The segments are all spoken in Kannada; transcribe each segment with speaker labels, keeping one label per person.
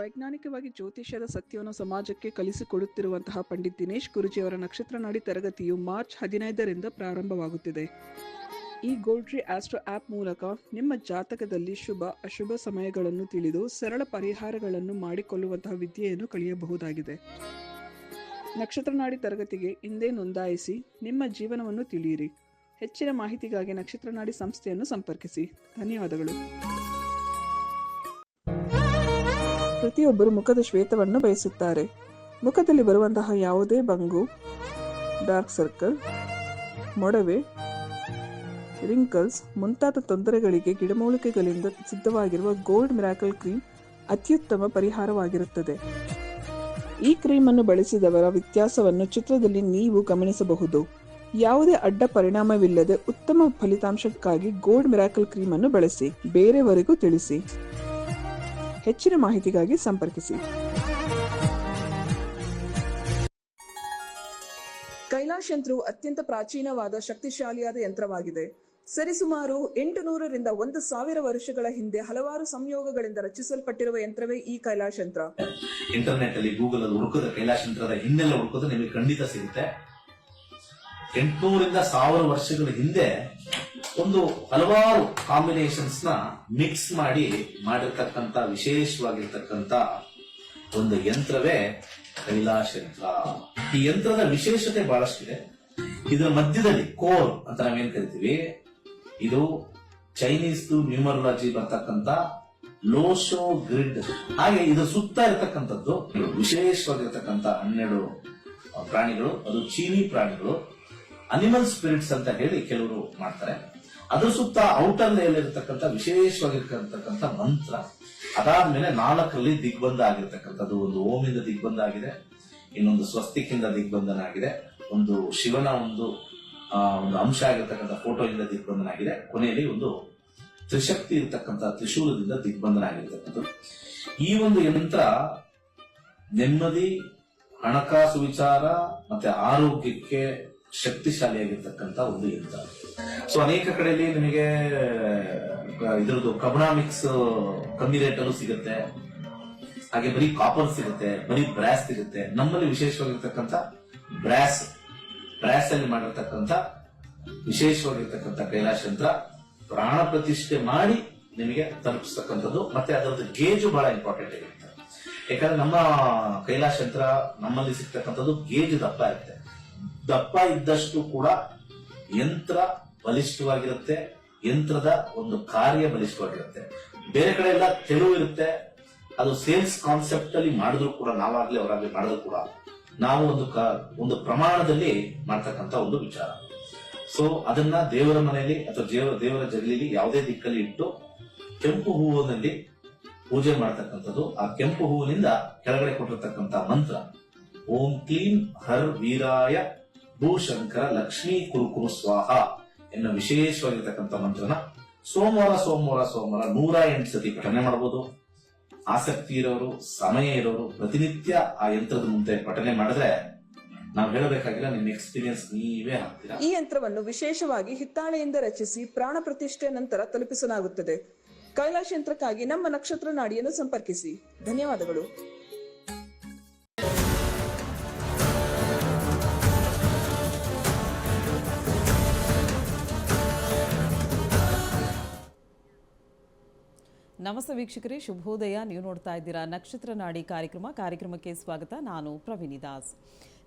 Speaker 1: ವೈಜ್ಞಾನಿಕವಾಗಿ ಜ್ಯೋತಿಷ್ಯದ ಸತ್ಯವನ್ನು ಸಮಾಜಕ್ಕೆ ಕಲಿಸಿಕೊಡುತ್ತಿರುವಂತಹ ಪಂಡಿತ್ ದಿನೇಶ್ ಗುರೂಜಿಯವರ ನಕ್ಷತ್ರ ನಾಡಿ ತರಗತಿಯು ಮಾರ್ಚ್ 15ರಿಂದ ಪ್ರಾರಂಭವಾಗುತ್ತಿದೆ. ಈ ಗೋಲ್ಡ್ರಿ ಆಸ್ಟ್ರೋ ಆ್ಯಪ್ ಮೂಲಕ ನಿಮ್ಮ ಜಾತಕದಲ್ಲಿ ಶುಭ ಅಶುಭ ಸಮಯಗಳನ್ನು ತಿಳಿದು ಸರಳ ಪರಿಹಾರಗಳನ್ನು ಮಾಡಿಕೊಳ್ಳುವಂತಹ ವಿದ್ಯೆಯನ್ನು ಕಲಿಯಬಹುದಾಗಿದೆ. ನಕ್ಷತ್ರ ನಾಡಿ ತರಗತಿಗೆ ಇಂದೇ ನೋಂದಾಯಿಸಿ ನಿಮ್ಮ ಜೀವನವನ್ನು ತಿಳಿಯಿರಿ. ಹೆಚ್ಚಿನ ಮಾಹಿತಿಗಾಗಿ ನಕ್ಷತ್ರ ನಾಡಿ ಸಂಸ್ಥೆಯನ್ನು ಸಂಪರ್ಕಿಸಿ. ಧನ್ಯವಾದಗಳು. ಪ್ರತಿಯೊಬ್ಬರು ಮುಖದ ಶ್ವೇತವನ್ನು ಬಯಸುತ್ತಾರೆ. ಮುಖದಲ್ಲಿ ಬರುವಂತಹ ಯಾವುದೇ ಬಂಗು, ಡಾರ್ಕ್ ಸರ್ಕಲ್, ಮೊಡವೆ, ರಿಂಕಲ್ಸ್ ಮುಂತಾದ ತೊಂದರೆಗಳಿಗೆ ಗಿಡಮೂಲಿಕೆಗಳಿಂದ ಸಿದ್ಧವಾಗಿರುವ ಗೋಲ್ಡ್ ಮಿರಾಕಲ್ ಕ್ರೀಮ್ ಅತ್ಯುತ್ತಮ ಪರಿಹಾರವಾಗಿರುತ್ತದೆ. ಈ ಕ್ರೀಮ್ ಅನ್ನು ಬಳಸಿದವರ ವ್ಯತ್ಯಾಸವನ್ನು ಚಿತ್ರದಲ್ಲಿ ನೀವು ಗಮನಿಸಬಹುದು. ಯಾವುದೇ ಅಡ್ಡ ಪರಿಣಾಮವಿಲ್ಲದೆ ಉತ್ತಮ ಫಲಿತಾಂಶಕ್ಕಾಗಿ ಗೋಲ್ಡ್ ಮಿರಾಕಲ್ ಕ್ರೀಮ್ ಅನ್ನು ಬಳಸಿ. ಬೇರೆಯವರಿಗೂ ತಿಳಿಸಿ. ಹೆಚ್ಚಿನ ಮಾಹಿತಿಗಾಗಿ ಸಂಪರ್ಕಿಸಿ. ಕೈಲಾಶ್ ಯಂತ್ರವು ಅತ್ಯಂತ ಪ್ರಾಚೀನವಾದ ಶಕ್ತಿಶಾಲಿಯಾದ ಯಂತ್ರವಾಗಿದೆ. ಸರಿಸುಮಾರು 800ರಿಂದ 1000 ವರ್ಷಗಳ ಹಿಂದೆ ಹಲವಾರು ಸಂಯೋಗಗಳಿಂದ ರಚಿಸಲ್ಪಟ್ಟಿರುವ ಯಂತ್ರವೇ ಈ ಕೈಲಾಶ್ ಯಂತ್ರ.
Speaker 2: ಇಂಟರ್ನೆಟ್ ಅಲ್ಲಿ ಗೂಗಲ್ ಅಲ್ಲಿ ಹುಡುಕಿದ್ರೆ ಕೈಲಾಶ್ ಯಂತ್ರದ ಹಿಂದೆಲ್ಲ ಹುಡುಕಿದ್ರೆ ನಿಮಗೆ ಖಂಡಿತ ಸಿಗುತ್ತೆ. 800ರಿಂದ 1000 ವರ್ಷಗಳ ಹಿಂದೆ ಒಂದು ಹಲವಾರು ಕಾಂಬಿನೇಷನ್ಸ್ ನ ಮಿಕ್ಸ್ ಮಾಡಿರ್ತಕ್ಕಂಥ ವಿಶೇಷವಾಗಿರ್ತಕ್ಕಂಥ ಒಂದು ಯಂತ್ರವೇ ಕೈಲಾಶ್ ಯಂತ್ರ. ಈ ಯಂತ್ರದ ವಿಶೇಷತೆ ಬಹಳಷ್ಟಿದೆ. ಇದರ ಮಧ್ಯದಲ್ಲಿ ಕೋರ್ ಅಂತ ನಾವೇನ್ ಕರಿತೀವಿ, ಇದು ಚೈನೀಸ್ ನ್ಯೂಮರಾಲಜಿ ಬರ್ತಕ್ಕಂಥ ಲೋಶೋ ಗ್ರಿಡ್. ಹಾಗೆ ಇದರ ಸುತ್ತ ಇರತಕ್ಕಂಥದ್ದು ವಿಶೇಷವಾಗಿರ್ತಕ್ಕಂಥ 12 ಪ್ರಾಣಿಗಳು. ಅದು ಚೀನಿ ಪ್ರಾಣಿಗಳು, ಅನಿಮಲ್ ಸ್ಪಿರಿಟ್ಸ್ ಅಂತ ಹೇಳಿ ಕೆಲವರು ಮಾಡ್ತಾರೆ. ಅದ್ರ ಸುತ್ತ ಔಟರ್ ಲೇಯರ್ ಇರತಕ್ಕಂಥ ವಿಶೇಷವಾಗಿರ್ತಕ್ಕಂಥ ಮಂತ್ರ. ಅದಾದ್ಮೇಲೆ 4ರಲ್ಲಿ ದಿಗ್ಬಂಧ ಆಗಿರ್ತಕ್ಕಂಥದ್ದು. ಒಂದು ಓಮಿಂದ ದಿಗ್ಬಂಧ ಆಗಿದೆ, ಇನ್ನೊಂದು ಸ್ವಸ್ತಿಕಿಂದ ದಿಗ್ಬಂಧನ ಆಗಿದೆ, ಒಂದು ಶಿವನ ಒಂದು ಅಂಶ ಆಗಿರ್ತಕ್ಕಂಥ ಫೋಟೋ ಇಂದ ದಿಗ್ಬಂಧನ ಆಗಿದೆ, ಕೊನೆಯಲ್ಲಿ ಒಂದು ತ್ರಿಶಕ್ತಿ ಇರತಕ್ಕಂಥ ತ್ರಿಶೂಲದಿಂದ ದಿಗ್ಬಂಧನ ಆಗಿರ್ತಕ್ಕಂಥದ್ದು. ಈ ಒಂದು ಯಂತ್ರ ನೆಮ್ಮದಿ, ಹಣಕಾಸು ವಿಚಾರ ಮತ್ತೆ ಆರೋಗ್ಯಕ್ಕೆ ಶಕ್ತಿಶಾಲಿಯಾಗಿರ್ತಕ್ಕಂಥ ಒಂದು ಯಂತ್ರ. ಸೊ ಅನೇಕ ಕಡೆಯಲ್ಲಿ ನಿಮಗೆ ಇದ್ರದ್ದು ಕಬ್ನಾಮಿಕ್ಸ್ ಕಮ್ಮಿ ರೇಟ್ ಅಲ್ಲೂ ಸಿಗುತ್ತೆ, ಹಾಗೆ ಬರೀ ಕಾಪರ್ ಸಿಗುತ್ತೆ, ಬರೀ ಬ್ರಾಸ್ ಸಿಗುತ್ತೆ. ನಮ್ಮಲ್ಲಿ ವಿಶೇಷವಾಗಿರ್ತಕ್ಕಂಥ ಬ್ರಾಸ್ ಅಲ್ಲಿ ಮಾಡಿರ್ತಕ್ಕಂಥ ವಿಶೇಷವಾಗಿರ್ತಕ್ಕಂಥ ಕೈಲಾಶ್ ಯಂತ್ರ ಪ್ರಾಣ ಪ್ರತಿಷ್ಠೆ ಮಾಡಿ ನಿಮಗೆ ತಲುಪಿಸ್ತಕ್ಕಂಥದ್ದು. ಮತ್ತೆ ಅದರದ್ದು ಗೇಜು ಬಹಳ ಇಂಪಾರ್ಟೆಂಟ್ ಆಗಿರುತ್ತೆ. ಯಾಕಂದ್ರೆ ನಮ್ಮ ಕೈಲಾಶ್ ಯಂತ್ರ ನಮ್ಮಲ್ಲಿ ಸಿಗ್ತಕ್ಕಂಥದ್ದು ಗೇಜು ದಪ್ಪ ಇರುತ್ತೆ. ದಪ್ಪ ಇದ್ದಷ್ಟು ಕೂಡ ಯಂತ್ರ ಬಲಿಷ್ಠವಾಗಿರುತ್ತೆ, ಯಂತ್ರದ ಒಂದು ಕಾರ್ಯ ಬಲಿಷ್ಠವಾಗಿರುತ್ತೆ. ಬೇರೆ ಕಡೆ ಎಲ್ಲ ತೆಳು ಇರುತ್ತೆ. ಅದು ಸೇಲ್ಸ್ ಕಾನ್ಸೆಪ್ಟ್ ಅಲ್ಲಿ ಮಾಡಿದ್ರು ಕೂಡ, ನಾವಾಗ್ಲಿ ಅವರಾಗ್ಲಿ ಮಾಡಿದ್ರು ಕೂಡ ನಾವು ಒಂದು ಪ್ರಮಾಣದಲ್ಲಿ ಮಾಡ್ತಕ್ಕಂಥ ಒಂದು ವಿಚಾರ. ಸೊ ಅದನ್ನ ದೇವರ ಮನೆಯಲ್ಲಿ ಅಥವಾ ದೇವರ ಜಗಲಿಲಿ ಯಾವುದೇ ದಿಕ್ಕಲ್ಲಿ ಇಟ್ಟು ಕೆಂಪು ಹೂವಿನಲ್ಲಿ ಪೂಜೆ ಮಾಡ್ತಕ್ಕಂಥದ್ದು. ಆ ಕೆಂಪು ಹೂವಿನಿಂದ ಕೆಳಗಡೆ ಕೊಟ್ಟಿರ್ತಕ್ಕಂಥ ಮಂತ್ರ ಓಂ ಕ್ಲೀಂ ಹರ್ ವೀರಾಯ ಭೂಶಂಕರ ಲಕ್ಷ್ಮೀ ಕುರುಕುರು ಸ್ವಾಹ ಎನ್ನುವ ವಿಶೇಷವಾಗಿರ್ತಕ್ಕಂಥ ಮಂತ್ರನ ಸೋಮವಾರ 108 ಸತಿ ಪಠನೆ ಮಾಡಬಹುದು. ಆಸಕ್ತಿ ಇರೋರು, ಸಮಯ ಇರೋರು ಪ್ರತಿನಿತ್ಯ ಆ ಯಂತ್ರದ ಮುಂದೆ ಪಠನೆ ಮಾಡಿದ್ರೆ ನಾವು ಹೇಳಬೇಕಾಗಿಲ್ಲ, ನಿಮ್ಮ ಎಕ್ಸ್ಪೀರಿಯನ್ಸ್ ನೀವೇ ಹಾಕ್ತೀರಾ.
Speaker 1: ಈ ಯಂತ್ರವನ್ನು ವಿಶೇಷವಾಗಿ ಹಿತ್ತಾಳೆಯಿಂದ ರಚಿಸಿ ಪ್ರಾಣ ಪ್ರತಿಷ್ಠೆ ನಂತರ ತಲುಪಿಸಲಾಗುತ್ತದೆ. ಕೈಲಾಶ್ ಯಂತ್ರಕ್ಕಾಗಿ ನಮ್ಮ ನಕ್ಷತ್ರ ನಾಡಿಯನ್ನು ಸಂಪರ್ಕಿಸಿ. ಧನ್ಯವಾದಗಳು.
Speaker 3: ನಮಸ್ತೆ ವೀಕ್ಷಕರೇ, ಶುಭೋದಯ. ನೀವು ನೋಡ್ತಾ ಇದ್ದೀರಾ ನಕ್ಷತ್ರ ನಾಡಿ ಕಾರ್ಯಕ್ರಮಕ್ಕೆ ಸ್ವಾಗತ. ನಾನು ಪ್ರವೀಣಿ ದಾಸ್.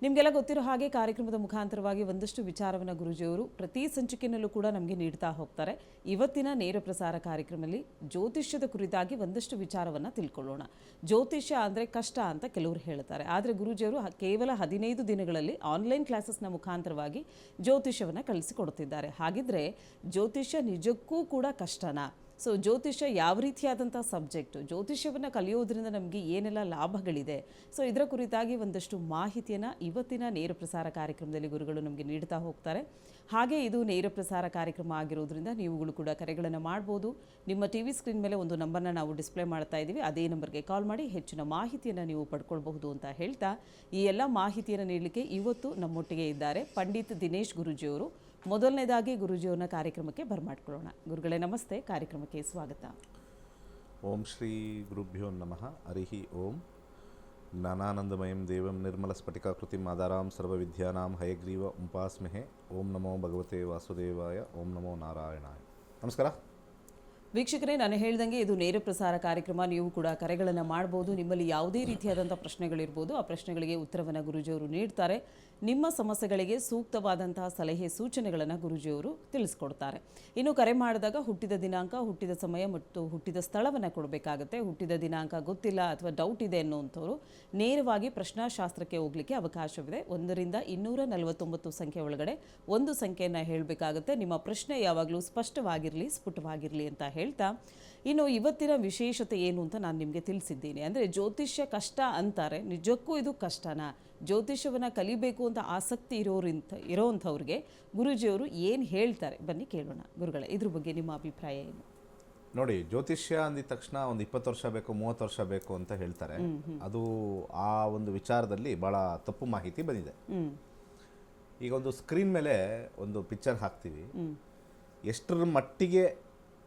Speaker 3: ನಿಮಗೆಲ್ಲ ಗೊತ್ತಿರೋ ಹಾಗೆ ಕಾರ್ಯಕ್ರಮದ ಮುಖಾಂತರವಾಗಿ ಒಂದಷ್ಟು ವಿಚಾರವನ್ನು ಗುರೂಜಿಯವರು ಪ್ರತಿ ಸಂಚಿಕೆಯಲ್ಲೂ ಕೂಡ ನಮಗೆ ನೀಡ್ತಾ ಹೋಗ್ತಾರೆ. ಇವತ್ತಿನ ನೇರ ಪ್ರಸಾರ ಕಾರ್ಯಕ್ರಮದಲ್ಲಿ ಜ್ಯೋತಿಷ್ಯದ ಕುರಿತಾಗಿ ಒಂದಷ್ಟು ವಿಚಾರವನ್ನು ತಿಳ್ಕೊಳ್ಳೋಣ. ಜ್ಯೋತಿಷ್ಯ ಅಂದರೆ ಕಷ್ಟ ಅಂತ ಕೆಲವರು ಹೇಳ್ತಾರೆ, ಆದರೆ ಗುರೂಜಿಯವರು ಕೇವಲ 15 ದಿನಗಳಲ್ಲಿ ಆನ್ಲೈನ್ ಕ್ಲಾಸಸ್ನ ಮುಖಾಂತರವಾಗಿ ಜ್ಯೋತಿಷ್ಯವನ್ನು ಕಲಿಸಿಕೊಡ್ತಿದ್ದಾರೆ. ಹಾಗಿದ್ರೆ ಜ್ಯೋತಿಷ್ಯ ನಿಜಕ್ಕೂ ಕೂಡ ಕಷ್ಟನಾ? ಸೊ ಜ್ಯೋತಿಷ್ಯ ಯಾವ ರೀತಿಯಾದಂಥ ಸಬ್ಜೆಕ್ಟು, ಜ್ಯೋತಿಷ್ಯವನ್ನು ಕಲಿಯೋದ್ರಿಂದ ನಮಗೆ ಏನೆಲ್ಲ ಲಾಭಗಳಿದೆ, ಸೊ ಇದರ ಕುರಿತಾಗಿ ಒಂದಷ್ಟು ಮಾಹಿತಿಯನ್ನು ಇವತ್ತಿನ ನೇರ ಪ್ರಸಾರ ಕಾರ್ಯಕ್ರಮದಲ್ಲಿ ಗುರುಗಳು ನಮಗೆ ನೀಡ್ತಾ ಹೋಗ್ತಾರೆ. ಹಾಗೆ ಇದು ನೇರ ಪ್ರಸಾರ ಕಾರ್ಯಕ್ರಮ ಆಗಿರೋದ್ರಿಂದ ನೀವುಗಳು ಕೂಡ ಕರೆಗಳನ್ನು ಮಾಡ್ಬೋದು. ನಿಮ್ಮ ಟಿವಿ ಸ್ಕ್ರೀನ್ ಮೇಲೆ ಒಂದು ನಂಬರ್ನ ನಾವು ಡಿಸ್ಪ್ಲೇ ಮಾಡ್ತಾ ಇದ್ದೀವಿ, ಅದೇ ನಂಬರ್ಗೆ ಕಾಲ್ ಮಾಡಿ ಹೆಚ್ಚಿನ ಮಾಹಿತಿಯನ್ನು ನೀವು ಪಡ್ಕೊಳ್ಬಹುದು ಅಂತ ಹೇಳ್ತಾ, ಈ ಎಲ್ಲ ಮಾಹಿತಿಯನ್ನು ನೀಡಲಿಕ್ಕೆ ಇವತ್ತು ನಮ್ಮೊಟ್ಟಿಗೆ ಇದ್ದಾರೆ ಪಂಡಿತ್ ದಿನೇಶ್ ಗುರೂಜಿಯವರು. ಮೊದಲನೇದಾಗಿ ಗುರೂಜಿಯವರನ್ನ ಕಾರ್ಯಕ್ರಮಕ್ಕೆ ಬರಮಾಡ್ಕೊಳ್ಳೋಣ. ಗುರುಗಳೇ ನಮಸ್ತೆ, ಕಾರ್ಯಕ್ರಮಕ್ಕೆ ಸ್ವಾಗತ.
Speaker 4: ಓಂ ಶ್ರೀ ಗುರುಭ್ಯೋ ನಮಃ ಹರಿಃ ಓಂ ಜ್ಞಾನಾನಂದಮಯಂ ದೇವಂ ನಿರ್ಮಲಸ್ಫಟಿಕಾಕೃತಿಂ ಆಧಾರಾಂ ಸರ್ವವಿದ್ಯಾನಾಂ ಹಯಗ್ರೀವ ಉಪಾಸ್ಮಹೆ. ಓಂ ನಮೋ ಭಗವತೆ ವಾಸುದೇವಾಯ. ಓಂ ನಮೋ ನಾರಾಯಣಾಯ. ನಮಸ್ಕಾರ
Speaker 3: ವೀಕ್ಷಕರೇ, ನಾನು ಹೇಳ್ದಂಗೆ ಇದು ನೇರ ಪ್ರಸಾರ ಕಾರ್ಯಕ್ರಮ. ನೀವು ಕೂಡ ಕರೆಗಳನ್ನು ಮಾಡ್ಬೋದು. ನಿಮ್ಮಲ್ಲಿ ಯಾವುದೇ ರೀತಿಯಾದಂಥ ಪ್ರಶ್ನೆಗಳಿರ್ಬೋದು, ಆ ಪ್ರಶ್ನೆಗಳಿಗೆ ಉತ್ತರವನ್ನು ಗುರೂಜಿಯವರು ನೀಡ್ತಾರೆ. ನಿಮ್ಮ ಸಮಸ್ಯೆಗಳಿಗೆ ಸೂಕ್ತವಾದಂತಹ ಸಲಹೆ ಸೂಚನೆಗಳನ್ನು ಗುರೂಜಿಯವರು ತಿಳಿಸ್ಕೊಡ್ತಾರೆ. ಇನ್ನು ಕರೆ ಮಾಡಿದಾಗ ಹುಟ್ಟಿದ ದಿನಾಂಕ, ಹುಟ್ಟಿದ ಸಮಯ ಮತ್ತು ಹುಟ್ಟಿದ ಸ್ಥಳವನ್ನು ಕೊಡಬೇಕಾಗತ್ತೆ. ಹುಟ್ಟಿದ ದಿನಾಂಕ ಗೊತ್ತಿಲ್ಲ ಅಥವಾ ಡೌಟ್ ಇದೆ ಅನ್ನುವಂಥವ್ರು ನೇರವಾಗಿ ಪ್ರಶ್ನಾಶಾಸ್ತ್ರಕ್ಕೆ ಹೋಗಲಿಕ್ಕೆ ಅವಕಾಶವಿದೆ. 1ರಿಂದ 249 ಸಂಖ್ಯೆ ಒಳಗಡೆ ಒಂದು ಸಂಖ್ಯೆಯನ್ನು ಹೇಳಬೇಕಾಗುತ್ತೆ. ನಿಮ್ಮ ಪ್ರಶ್ನೆ ಯಾವಾಗಲೂ ಸ್ಪಷ್ಟವಾಗಿರಲಿ, ಸ್ಫುಟವಾಗಿರಲಿ ಅಂತ ಹೇಳ್ತಾ, ಇನ್ನು ಇವತ್ತಿನ ವಿಶೇಷತೆ ಏನು ಅಂತ ನಾನು ನಿಮಗೆ ತಿಳಿಸಿದ್ದೀನಿ. ಅಂದರೆ ಜ್ಯೋತಿಷ್ಯ ಕಷ್ಟ ಅಂತಾರೆ, ನಿಜಕ್ಕೂ ಇದು ಕಷ್ಟನಾ? ಜ್ಯೋತಿಷ್ಯವನ್ನು ಕಲಿಬೇಕು ಅಂತ ಆಸಕ್ತಿ ಇರೋವಂಥವ್ರಿಗೆ ಗುರೂಜಿಯವರು ಏನು ಹೇಳ್ತಾರೆ, ಬನ್ನಿ ಕೇಳೋಣ. ಗುರುಗಳೇ, ಇದ್ರ ಬಗ್ಗೆ ನಿಮ್ಮ ಅಭಿಪ್ರಾಯ ಏನು?
Speaker 4: ನೋಡಿ, ಜ್ಯೋತಿಷ್ಯ ಅಂದಿದ ತಕ್ಷಣ ಒಂದು 20 ವರ್ಷ ಬೇಕು, 30 ವರ್ಷ ಬೇಕು ಅಂತ ಹೇಳ್ತಾರೆ. ಅದು ಆ ಒಂದು ವಿಚಾರದಲ್ಲಿ ಭಾಳ ತಪ್ಪು ಮಾಹಿತಿ ಬಂದಿದೆ. ಈಗ ಒಂದು ಸ್ಕ್ರೀನ್ ಮೇಲೆ ಒಂದು ಪಿಕ್ಚರ್ ಹಾಕ್ತೀವಿ, ಎಷ್ಟರ ಮಟ್ಟಿಗೆ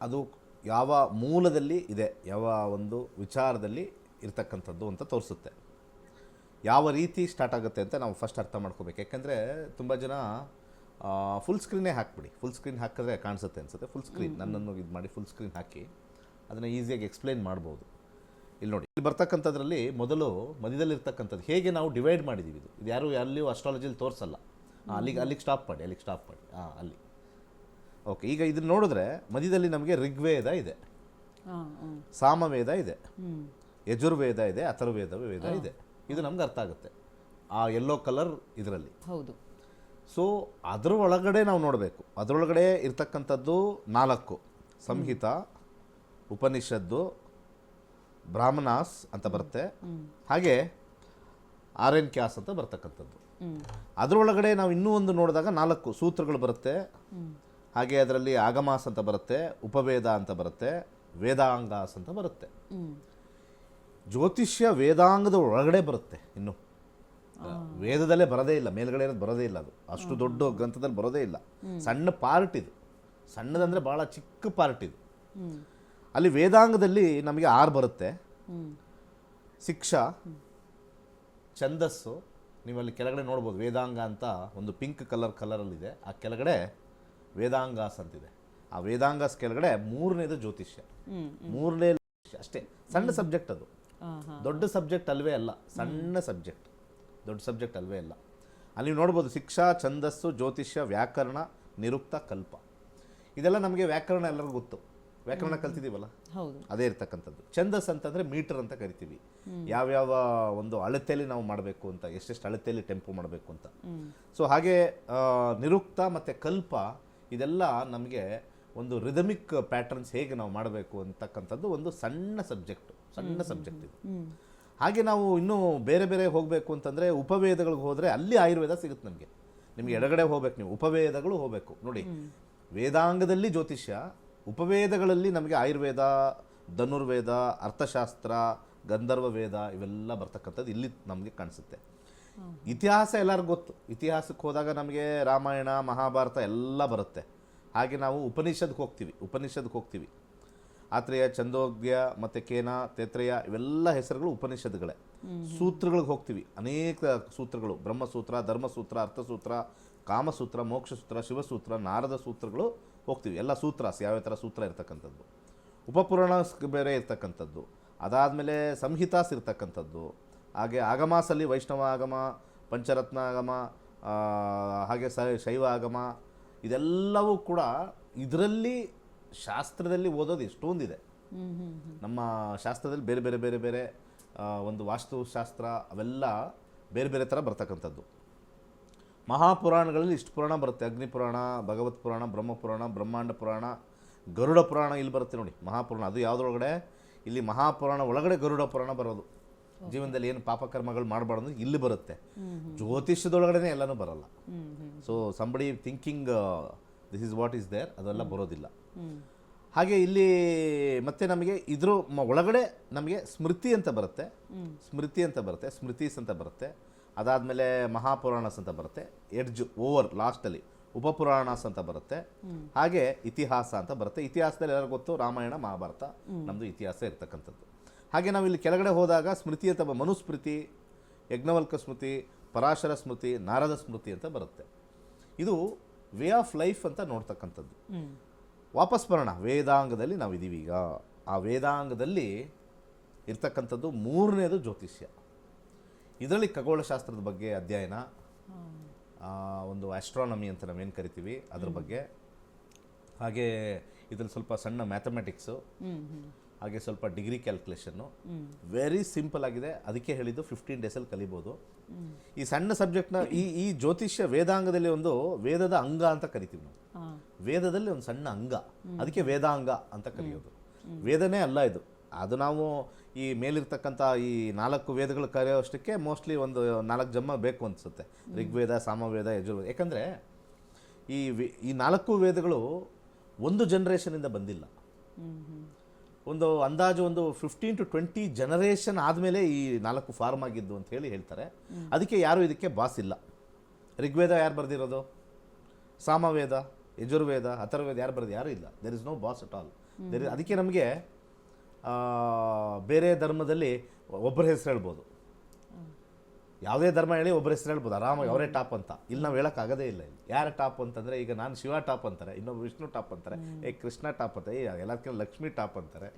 Speaker 4: ಅದು ಯಾವ ಮೂಲದಲ್ಲಿ ಇದೆ, ಯಾವ ಒಂದು ವಿಚಾರದಲ್ಲಿ ಇರ್ತಕ್ಕಂಥದ್ದು ಅಂತ ತೋರಿಸುತ್ತೆ. ಯಾವ ರೀತಿ ಸ್ಟಾರ್ಟ್ ಆಗುತ್ತೆ ಅಂತ ನಾವು ಫಸ್ಟ್ ಅರ್ಥ ಮಾಡ್ಕೋಬೇಕು. ಯಾಕೆಂದರೆ ತುಂಬ ಜನ ಫುಲ್ ಸ್ಕ್ರೀನೇ ಹಾಕ್ಬಿಡಿ, ಫುಲ್ ಸ್ಕ್ರೀನ್ ಹಾಕಿದ್ರೆ ಕಾಣಿಸುತ್ತೆ ಅನಿಸುತ್ತೆ. ಫುಲ್ ಸ್ಕ್ರೀನ್ ನನ್ನನ್ನು ಇದು ಮಾಡಿ ಫುಲ್ ಸ್ಕ್ರೀನ್ ಹಾಕಿ ಅದನ್ನು ಈಸಿಯಾಗಿ ಎಕ್ಸ್ಪ್ಲೈನ್ ಮಾಡ್ಬೋದು. ಇಲ್ಲಿ ನೋಡಿ, ಇಲ್ಲಿ ಬರ್ತಕ್ಕಂಥದ್ರಲ್ಲಿ ಮೊದಲು ಮಧ್ಯದಲ್ಲಿರ್ತಕ್ಕಂಥದ್ದು ಹೇಗೆ ನಾವು ಡಿವೈಡ್ ಮಾಡಿದ್ದೀವಿ, ಇದು ಯಾರು ಎಲ್ಲಿಯೂ ಅಸ್ಟ್ರಾಲಜಿಲಿ ತೋರಿಸಲ್ಲ. ಅಲ್ಲಿಗೆ ಸ್ಟಾಪ್ ಮಾಡಿ, ಅಲ್ಲಿ ಓಕೆ. ಈಗ ಇದನ್ನು ನೋಡಿದ್ರೆ ಮಧ್ಯದಲ್ಲಿ ನಮಗೆ ಋಗ್ವೇದ ಇದೆ, ಸಾಮವೇದ ಇದೆ, ಯಜುರ್ವೇದ ಇದೆ, ಅಥರ್ವೇದ ಇದೆ. ಇದು ನಮ್ಗೆ ಅರ್ಥ ಆಗುತ್ತೆ ಆ ಯೆಲ್ಲೋ ಕಲರ್ ಇದರಲ್ಲಿ.
Speaker 3: ಹೌದು.
Speaker 4: ಸೊ ಅದರ ಒಳಗಡೆ ನಾವು ನೋಡಬೇಕು. ಅದರೊಳಗಡೆ ಇರ್ತಕ್ಕಂಥದ್ದು 4: ಸಂಹಿತ, ಉಪನಿಷದ್ದು, ಬ್ರಾಹ್ಮಣಾಸ್ ಅಂತ ಬರುತ್ತೆ, ಹಾಗೆ ಆರ್ಯನ್ಕ್ಯಾಸ್ ಅಂತ ಬರ್ತಕ್ಕಂಥದ್ದು. ಅದರೊಳಗಡೆ ನಾವು ಇನ್ನೂ ಒಂದು ನೋಡಿದಾಗ 4 ಸೂತ್ರಗಳು ಬರುತ್ತೆ. ಹಾಗೆ ಅದರಲ್ಲಿ ಆಗಮಾಸ್ ಅಂತ ಬರುತ್ತೆ, ಉಪವೇದ ಅಂತ ಬರುತ್ತೆ, ವೇದಾಂಗಾಸ್ ಅಂತ ಬರುತ್ತೆ. ಜ್ಯೋತಿಷ್ಯ ವೇದಾಂಗದ ಒಳಗಡೆ ಬರುತ್ತೆ. ಇನ್ನು ವೇದದಲ್ಲೇ ಬರೋದೇ ಇಲ್ಲ, ಮೇಲ್ಗಡೆ ಇರೋದು ಬರೋದೇ ಇಲ್ಲ. ಅದು ಅಷ್ಟು ದೊಡ್ಡ ಗ್ರಂಥದಲ್ಲಿ ಬರೋದೇ ಇಲ್ಲ. ಸಣ್ಣ ಪಾರ್ಟ್ ಇದು, ಸಣ್ಣದಂದರೆ ಭಾಳ ಚಿಕ್ಕ ಪಾರ್ಟ್ ಇದು. ಅಲ್ಲಿ ವೇದಾಂಗದಲ್ಲಿ ನಮಗೆ 6 ಬರುತ್ತೆ. ಶಿಕ್ಷಾ, ಛಂದಸ್ಸು, ನೀವು ಅಲ್ಲಿ ಕೆಳಗಡೆ ನೋಡ್ಬೋದು ವೇದಾಂಗ ಅಂತ ಒಂದು ಪಿಂಕ್ ಕಲರಲ್ಲಿದೆ. ಆ ಕೆಳಗಡೆ ವೇದಾಂಗಾಸ್ ಅಂತಿದೆ. ಆ ವೇದಾಂಗಾಸ್ ಕೆಳಗಡೆ 3ನೇದು ಜ್ಯೋತಿಷ್ಯ. 3ನೇ ಅಷ್ಟೇ, ಸಣ್ಣ ಸಬ್ಜೆಕ್ಟ್ ಅದು. ದೊಡ್ಡ ಸಬ್ಜೆಕ್ಟ್ ಅಲ್ವೇ ಅಲ್ಲ, ಸಣ್ಣ ಸಬ್ಜೆಕ್ಟ್, ದೊಡ್ಡ ಸಬ್ಜೆಕ್ಟ್ ಅಲ್ವೇ ಅಲ್ಲ. ಅಲ್ಲಿ ನೀವು ನೋಡ್ಬೋದು ಶಿಕ್ಷಾ, ಛಂದಸ್ಸು, ಜ್ಯೋತಿಷ್ಯ, ವ್ಯಾಕರಣ, ನಿರುಕ್ತ, ಕಲ್ಪ. ಇದೆಲ್ಲ ನಮಗೆ ವ್ಯಾಕರಣ ಎಲ್ಲರಿಗೂ ಗೊತ್ತು, ವ್ಯಾಕರಣ ಕಲ್ತಿದ್ದೀವಲ್ಲ, ಅದೇ ಇರ್ತಕ್ಕಂಥದ್ದು. ಛಂದಸ್ ಅಂತಂದರೆ ಮೀಟರ್ ಅಂತ ಕರಿತೀವಿ. ಯಾವ್ಯಾವ ಒಂದು ಅಳತೆಯಲ್ಲಿ ನಾವು ಮಾಡಬೇಕು ಅಂತ, ಎಷ್ಟೆಷ್ಟು ಅಳತೆಯಲ್ಲಿ ಟೆಂಪೋ ಮಾಡಬೇಕು ಅಂತ. ಸೊ ಹಾಗೆ ನಿರುಕ್ತ ಮತ್ತು ಕಲ್ಪ ಇದೆಲ್ಲ ನಮಗೆ ಒಂದು ರಿದಮಿಕ್ ಪ್ಯಾಟರ್ನ್ಸ್ ಹೇಗೆ ನಾವು ಮಾಡಬೇಕು ಅಂತಕ್ಕಂಥದ್ದು ಒಂದು ಸಣ್ಣ ಸಬ್ಜೆಕ್ಟ್ ಇದು. ಹಾಗೆ ನಾವು ಇನ್ನೂ ಬೇರೆ ಬೇರೆ ಹೋಗಬೇಕು ಅಂತಂದರೆ ಉಪವೇದಗಳಿಗೆ ಹೋದರೆ ಅಲ್ಲಿ ಆಯುರ್ವೇದ ಸಿಗುತ್ತೆ ನಮಗೆ. ನಿಮಗೆ ಎಡಗಡೆ ಹೋಗ್ಬೇಕು, ನೀವು ಉಪವೇದಗಳು ಹೋಗಬೇಕು. ನೋಡಿ, ವೇದಾಂಗದಲ್ಲಿ ಜ್ಯೋತಿಷ್ಯ, ಉಪವೇದಗಳಲ್ಲಿ ನಮಗೆ ಆಯುರ್ವೇದ, ಧನುರ್ವೇದ, ಅರ್ಥಶಾಸ್ತ್ರ, ಗಂಧರ್ವ ವೇದ ಇವೆಲ್ಲ ಬರ್ತಕ್ಕಂಥದ್ದು ಇಲ್ಲಿ ನಮಗೆ ಕಾಣಿಸುತ್ತೆ. ಇತಿಹಾಸ ಎಲ್ಲರಿಗೂ ಗೊತ್ತು. ಇತಿಹಾಸಕ್ಕೆ ಹೋದಾಗ ನಮಗೆ ರಾಮಾಯಣ, ಮಹಾಭಾರತ ಎಲ್ಲ ಬರುತ್ತೆ. ಹಾಗೆ ನಾವು ಉಪನಿಷತ್ಗೆ ಹೋಗ್ತೀವಿ. ಆತ್ರೇಯ, ಛಂದೋಗ್ಯ ಮತ್ತು ಕೇನ, ತೇತ್ರೇಯ ಇವೆಲ್ಲ ಹೆಸರುಗಳು ಉಪನಿಷತ್ಗಳೇ. ಸೂತ್ರಗಳಿಗೆ ಹೋಗ್ತೀವಿ, ಅನೇಕ ಸೂತ್ರಗಳು, ಬ್ರಹ್ಮಸೂತ್ರ, ಧರ್ಮಸೂತ್ರ, ಅರ್ಥಸೂತ್ರ, ಕಾಮಸೂತ್ರ, ಮೋಕ್ಷಸೂತ್ರ, ಶಿವಸೂತ್ರ, ನಾರದ ಸೂತ್ರಗಳು ಹೋಗ್ತೀವಿ. ಎಲ್ಲ ಸೂತ್ರಾಸ್, ಯಾವ್ಯಾವ ಥರ ಸೂತ್ರ ಇರ್ತಕ್ಕಂಥದ್ದು. ಉಪಪುರಾಣ ಬೇರೆ ಇರ್ತಕ್ಕಂಥದ್ದು. ಅದಾದಮೇಲೆ ಸಂಹಿತಾಸ್ ಇರ್ತಕ್ಕಂಥದ್ದು. ಹಾಗೆ ಆಗಮಾಸಲ್ಲಿ ವೈಷ್ಣವ ಆಗಮ, ಪಂಚರತ್ನ ಆಗಮ, ಹಾಗೆ ಶೈವ ಆಗಮ, ಇದೆಲ್ಲವೂ ಕೂಡ ಇದರಲ್ಲಿ ಶಾಸ್ತ್ರದಲ್ಲಿ ಓದೋದು ಎಷ್ಟೊಂದಿದೆ. ನಮ್ಮ ಶಾಸ್ತ್ರದಲ್ಲಿ ಬೇರೆ ಬೇರೆ ಬೇರೆ ಬೇರೆ ಒಂದು ವಾಸ್ತುಶಾಸ್ತ್ರ ಅವೆಲ್ಲ ಬೇರೆ ಬೇರೆ ಥರ ಬರ್ತಕ್ಕಂಥದ್ದು. ಮಹಾಪುರಾಣಗಳಲ್ಲಿ ಇಷ್ಟು ಪುರಾಣ ಬರುತ್ತೆ: ಅಗ್ನಿ ಪುರಾಣ, ಭಗವತ್ ಪುರಾಣ, ಬ್ರಹ್ಮಪುರಾಣ, ಬ್ರಹ್ಮಾಂಡ ಪುರಾಣ, ಗರುಡ ಪುರಾಣ ಇಲ್ಲಿ ಬರುತ್ತೆ ನೋಡಿ. ಮಹಾಪುರಾಣ ಅದು ಯಾವುದ್ರೊಳಗಡೆ, ಇಲ್ಲಿ ಮಹಾಪುರಾಣ ಒಳಗಡೆ ಗರುಡ ಪುರಾಣ ಬರೋದು. ಜೀವನದಲ್ಲಿ ಏನು ಪಾಪಕರ್ಮಗಳು ಮಾಡಬಾರ್ದು ಇಲ್ಲಿ ಬರುತ್ತೆ. ಜ್ಯೋತಿಷ್ಯದೊಳಗಡೆ ಎಲ್ಲನೂ ಬರಲ್ಲ. So somebody thinking this is what is there, ಅದೆಲ್ಲ ಬರೋದಿಲ್ಲ. ಹಾಗೆ ಇಲ್ಲಿ ಮತ್ತೆ ನಮಗೆ ಇದ್ರ ಒಳಗಡೆ ನಮಗೆ ಸ್ಮೃತಿ ಅಂತ ಬರುತ್ತೆ, ಸ್ಮೃತೀಸ್ ಅಂತ ಬರುತ್ತೆ. ಅದಾದಮೇಲೆ ಮಹಾಪುರಾಣಸ್ ಅಂತ ಬರುತ್ತೆ. ಎಡ್ಜ್ ಓವರ್ ಲಾಸ್ಟಲ್ಲಿ ಉಪಪುರಾಣಸ್ ಅಂತ ಬರುತ್ತೆ, ಹಾಗೆ ಇತಿಹಾಸ ಅಂತ ಬರುತ್ತೆ. ಇತಿಹಾಸದಲ್ಲಿ ಎಲ್ಲರಿಗೂ ಗೊತ್ತು ರಾಮಾಯಣ ಮಹಾಭಾರತ ನಮ್ಮದು ಇತಿಹಾಸ ಇರ್ತಕ್ಕಂಥದ್ದು. ಹಾಗೆ ನಾವು ಇಲ್ಲಿ ಕೆಳಗಡೆ ಹೋದಾಗ ಸ್ಮೃತಿ ಅಂತ ಮನುಸ್ಮೃತಿ, ಯಜ್ಞವಲ್ಕ ಸ್ಮೃತಿ, ಪರಾಶರ ಸ್ಮೃತಿ, ನಾರದ ಸ್ಮೃತಿ ಅಂತ ಬರುತ್ತೆ. ಇದು ವೇ ಆಫ್ ಲೈಫ್ ಅಂತ ನೋಡ್ತಕ್ಕಂಥದ್ದು. ವಾಪಸ್ ಬರೋಣ, ವೇದಾಂಗದಲ್ಲಿ ನಾವಿದ್ದೀವಿ ಈಗ. ಆ ವೇದಾಂಗದಲ್ಲಿ ಇರ್ತಕ್ಕಂಥದ್ದು ಮೂರನೇದು ಜ್ಯೋತಿಷ್ಯ. ಇದರಲ್ಲಿ ಖಗೋಳಶಾಸ್ತ್ರದ ಬಗ್ಗೆ ಅಧ್ಯಯನ, ಒಂದು ಆಸ್ಟ್ರಾನಮಿ ಅಂತ ನಾವೇನು ಕರಿತೀವಿ ಅದ್ರ ಬಗ್ಗೆ, ಹಾಗೆ ಇದರಲ್ಲಿ ಸ್ವಲ್ಪ ಸಣ್ಣ ಮ್ಯಾಥಮೆಟಿಕ್ಸು, ಹಾಗೆ ಸ್ವಲ್ಪ ಡಿಗ್ರಿ ಕ್ಯಾಲ್ಕುಲೇಷನ್ನು. ವೆರಿ ಸಿಂಪಲ್ ಆಗಿದೆ, ಅದಕ್ಕೆ ಹೇಳಿದ್ದು 15 ಡೇಸಲ್ಲಿ ಕಲಿಬೋದು. ಈ ಸಣ್ಣ ಸಬ್ಜೆಕ್ಟ್ನ ಈ ಜ್ಯೋತಿಷ್ಯ ವೇದಾಂಗದಲ್ಲಿ ಒಂದು ವೇದದ ಅಂಗ ಅಂತ ಕರಿತೀವಿ ನಾವು. ವೇದದಲ್ಲಿ ಒಂದು ಸಣ್ಣ ಅಂಗ, ಅದಕ್ಕೆ ವೇದಾಂಗ ಅಂತ ಕರೆಯೋದು. ವೇದನೇ ಅಲ್ಲ ಇದು. ಅದು ನಾವು ಈ ಮೇಲಿರ್ತಕ್ಕಂಥ ಈ 4 ವೇದಗಳು ಕರೆಯೋಷ್ಟಕ್ಕೆ ಮೋಸ್ಟ್ಲಿ ಒಂದು 4 ಜನ್ಮ ಬೇಕು ಅನಿಸುತ್ತೆ. ಋಗ್ವೇದ, ಸಾಮವೇದ, ಯಜುರ್ವೇದ. ಯಾಕಂದರೆ ಈ 4 ವೇದಗಳು ಒಂದು ಜನ್ರೇಷನಿಂದ ಬಂದಿಲ್ಲ. ಒಂದು ಅಂದಾಜು ಒಂದು 15 to 20 ಜನರೇಷನ್ ಆದಮೇಲೆ ಈ 4 ಫಾರ್ಮ್ ಆಗಿದ್ದು ಅಂತ ಹೇಳ್ತಾರೆ. ಅದಕ್ಕೆ ಯಾರು ಇದಕ್ಕೆ ಬಾಸ್ ಇಲ್ಲ. ಋಗ್ವೇದ ಯಾರು ಬರೆದಿರೋದು? ಸಾಮವೇದ, ಯಜುರ್ವೇದ, ಅಥರ್ವೇದ ಯಾರು ಬರೆದು? ಯಾರು ಇಲ್ಲ. There is no boss at all. ಅದಕ್ಕೆ ನಮಗೆ ಬೇರೆ ಧರ್ಮದಲ್ಲಿ ಒಬ್ಬರ ಹೆಸರು ಹೇಳ್ಬೋದು, ಯಾವುದೇ ಧರ್ಮ ಹೇಳಿ ಒಬ್ಬರ ಹೆಸರು ಹೇಳ್ಬೋದು ಆರಾಮಾಗಿ, ಅವರೇ ಟಾಪ್ ಅಂತ. ಇಲ್ಲಿ ನಾವು ಹೇಳೋಕ್ಕಾಗೋದೇ ಇಲ್ಲ. ಇಲ್ಲಿ ಯಾರು ಟಾಪ್ ಅಂತಂದರೆ, ಈಗ ನಾನು ಶಿವ ಟಾಪ್ ಅಂತಾರೆ, ಇನ್ನೊಬ್ಬ ವಿಷ್ಣು ಟಾಪ್ ಅಂತಾರೆ, ಕೃಷ್ಣ ಟಾಪ್ ಅಂತಾರೆ, ಎಲ್ಲದಕ್ಕಿಂತ ಲಕ್ಷ್ಮಿ ಟಾಪ್ ಅಂತಾರೆ,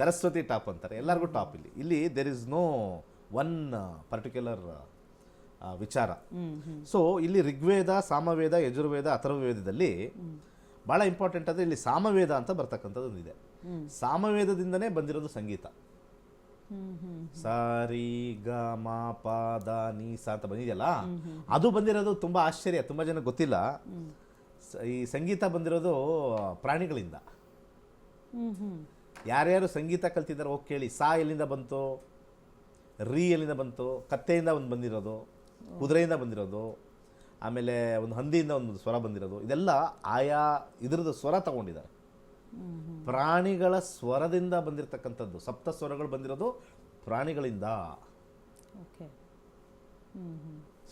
Speaker 4: ಸರಸ್ವತಿ ಟಾಪ್ ಅಂತಾರೆ, ಎಲ್ಲರಿಗೂ ಟಾಪ್. ಇಲ್ಲಿ there is no one particular ವಿಚಾರ. ಸೊ ಇಲ್ಲಿ ಋಗ್ವೇದ, ಸಾಮವೇದ, ಯಜುರ್ವೇದ, ಅಥರ್ವವೇದದಲ್ಲಿ ಭಾಳ ಇಂಪಾರ್ಟೆಂಟ್ ಅಂದರೆ ಇಲ್ಲಿ ಸಾಮವೇದ ಅಂತ ಬರ್ತಕ್ಕಂಥದ್ದು ಇದೆ. ಸಾಮವೇದದಿಂದನೇ ಬಂದಿರೋದು ಸಂಗೀತ. ಸಾರಿ ಗ ಮ ಪ ದ ನೀ ಸ ಅಂತ ಬಂದಿದೆಯಲ್ಲ, ಅದು ಬಂದಿರೋದು ತುಂಬ ಆಶ್ಚರ್ಯ, ತುಂಬ ಜನ ಗೊತ್ತಿಲ್ಲ. ಈ ಸಂಗೀತ ಬಂದಿರೋದು ಪ್ರಾಣಿಗಳಿಂದ. ಯಾರ್ಯಾರು ಸಂಗೀತ ಕಲ್ತಿದ್ದಾರೆ ಹೋಗಿ ಕೇಳಿ. ಸಾ ಎಲ್ಲಿಂದ ಬಂತು, ರೀ ಎಲ್ಲಿಂದ ಬಂತು, ಕತ್ತೆಯಿಂದ ಒಂದು ಬಂದಿರೋದು, ಕುದುರೆಯಿಂದ ಬಂದಿರೋದು, ಆಮೇಲೆ ಒಂದು ಹಂದಿಯಿಂದ ಒಂದು ಸ್ವರ ಬಂದಿರೋದು. ಇದೆಲ್ಲ ಆಯಾ ಇದ್ರದ್ದು ಸ್ವರ ತಗೊಂಡಿದ್ದಾರೆ. ಪ್ರಾಣಿಗಳ ಸ್ವರದಿಂದ ಬಂದಿರತಕ್ಕಂಥದ್ದು. ಸಪ್ತ ಸ್ವರಗಳು ಬಂದಿರೋದು ಪ್ರಾಣಿಗಳಿಂದ.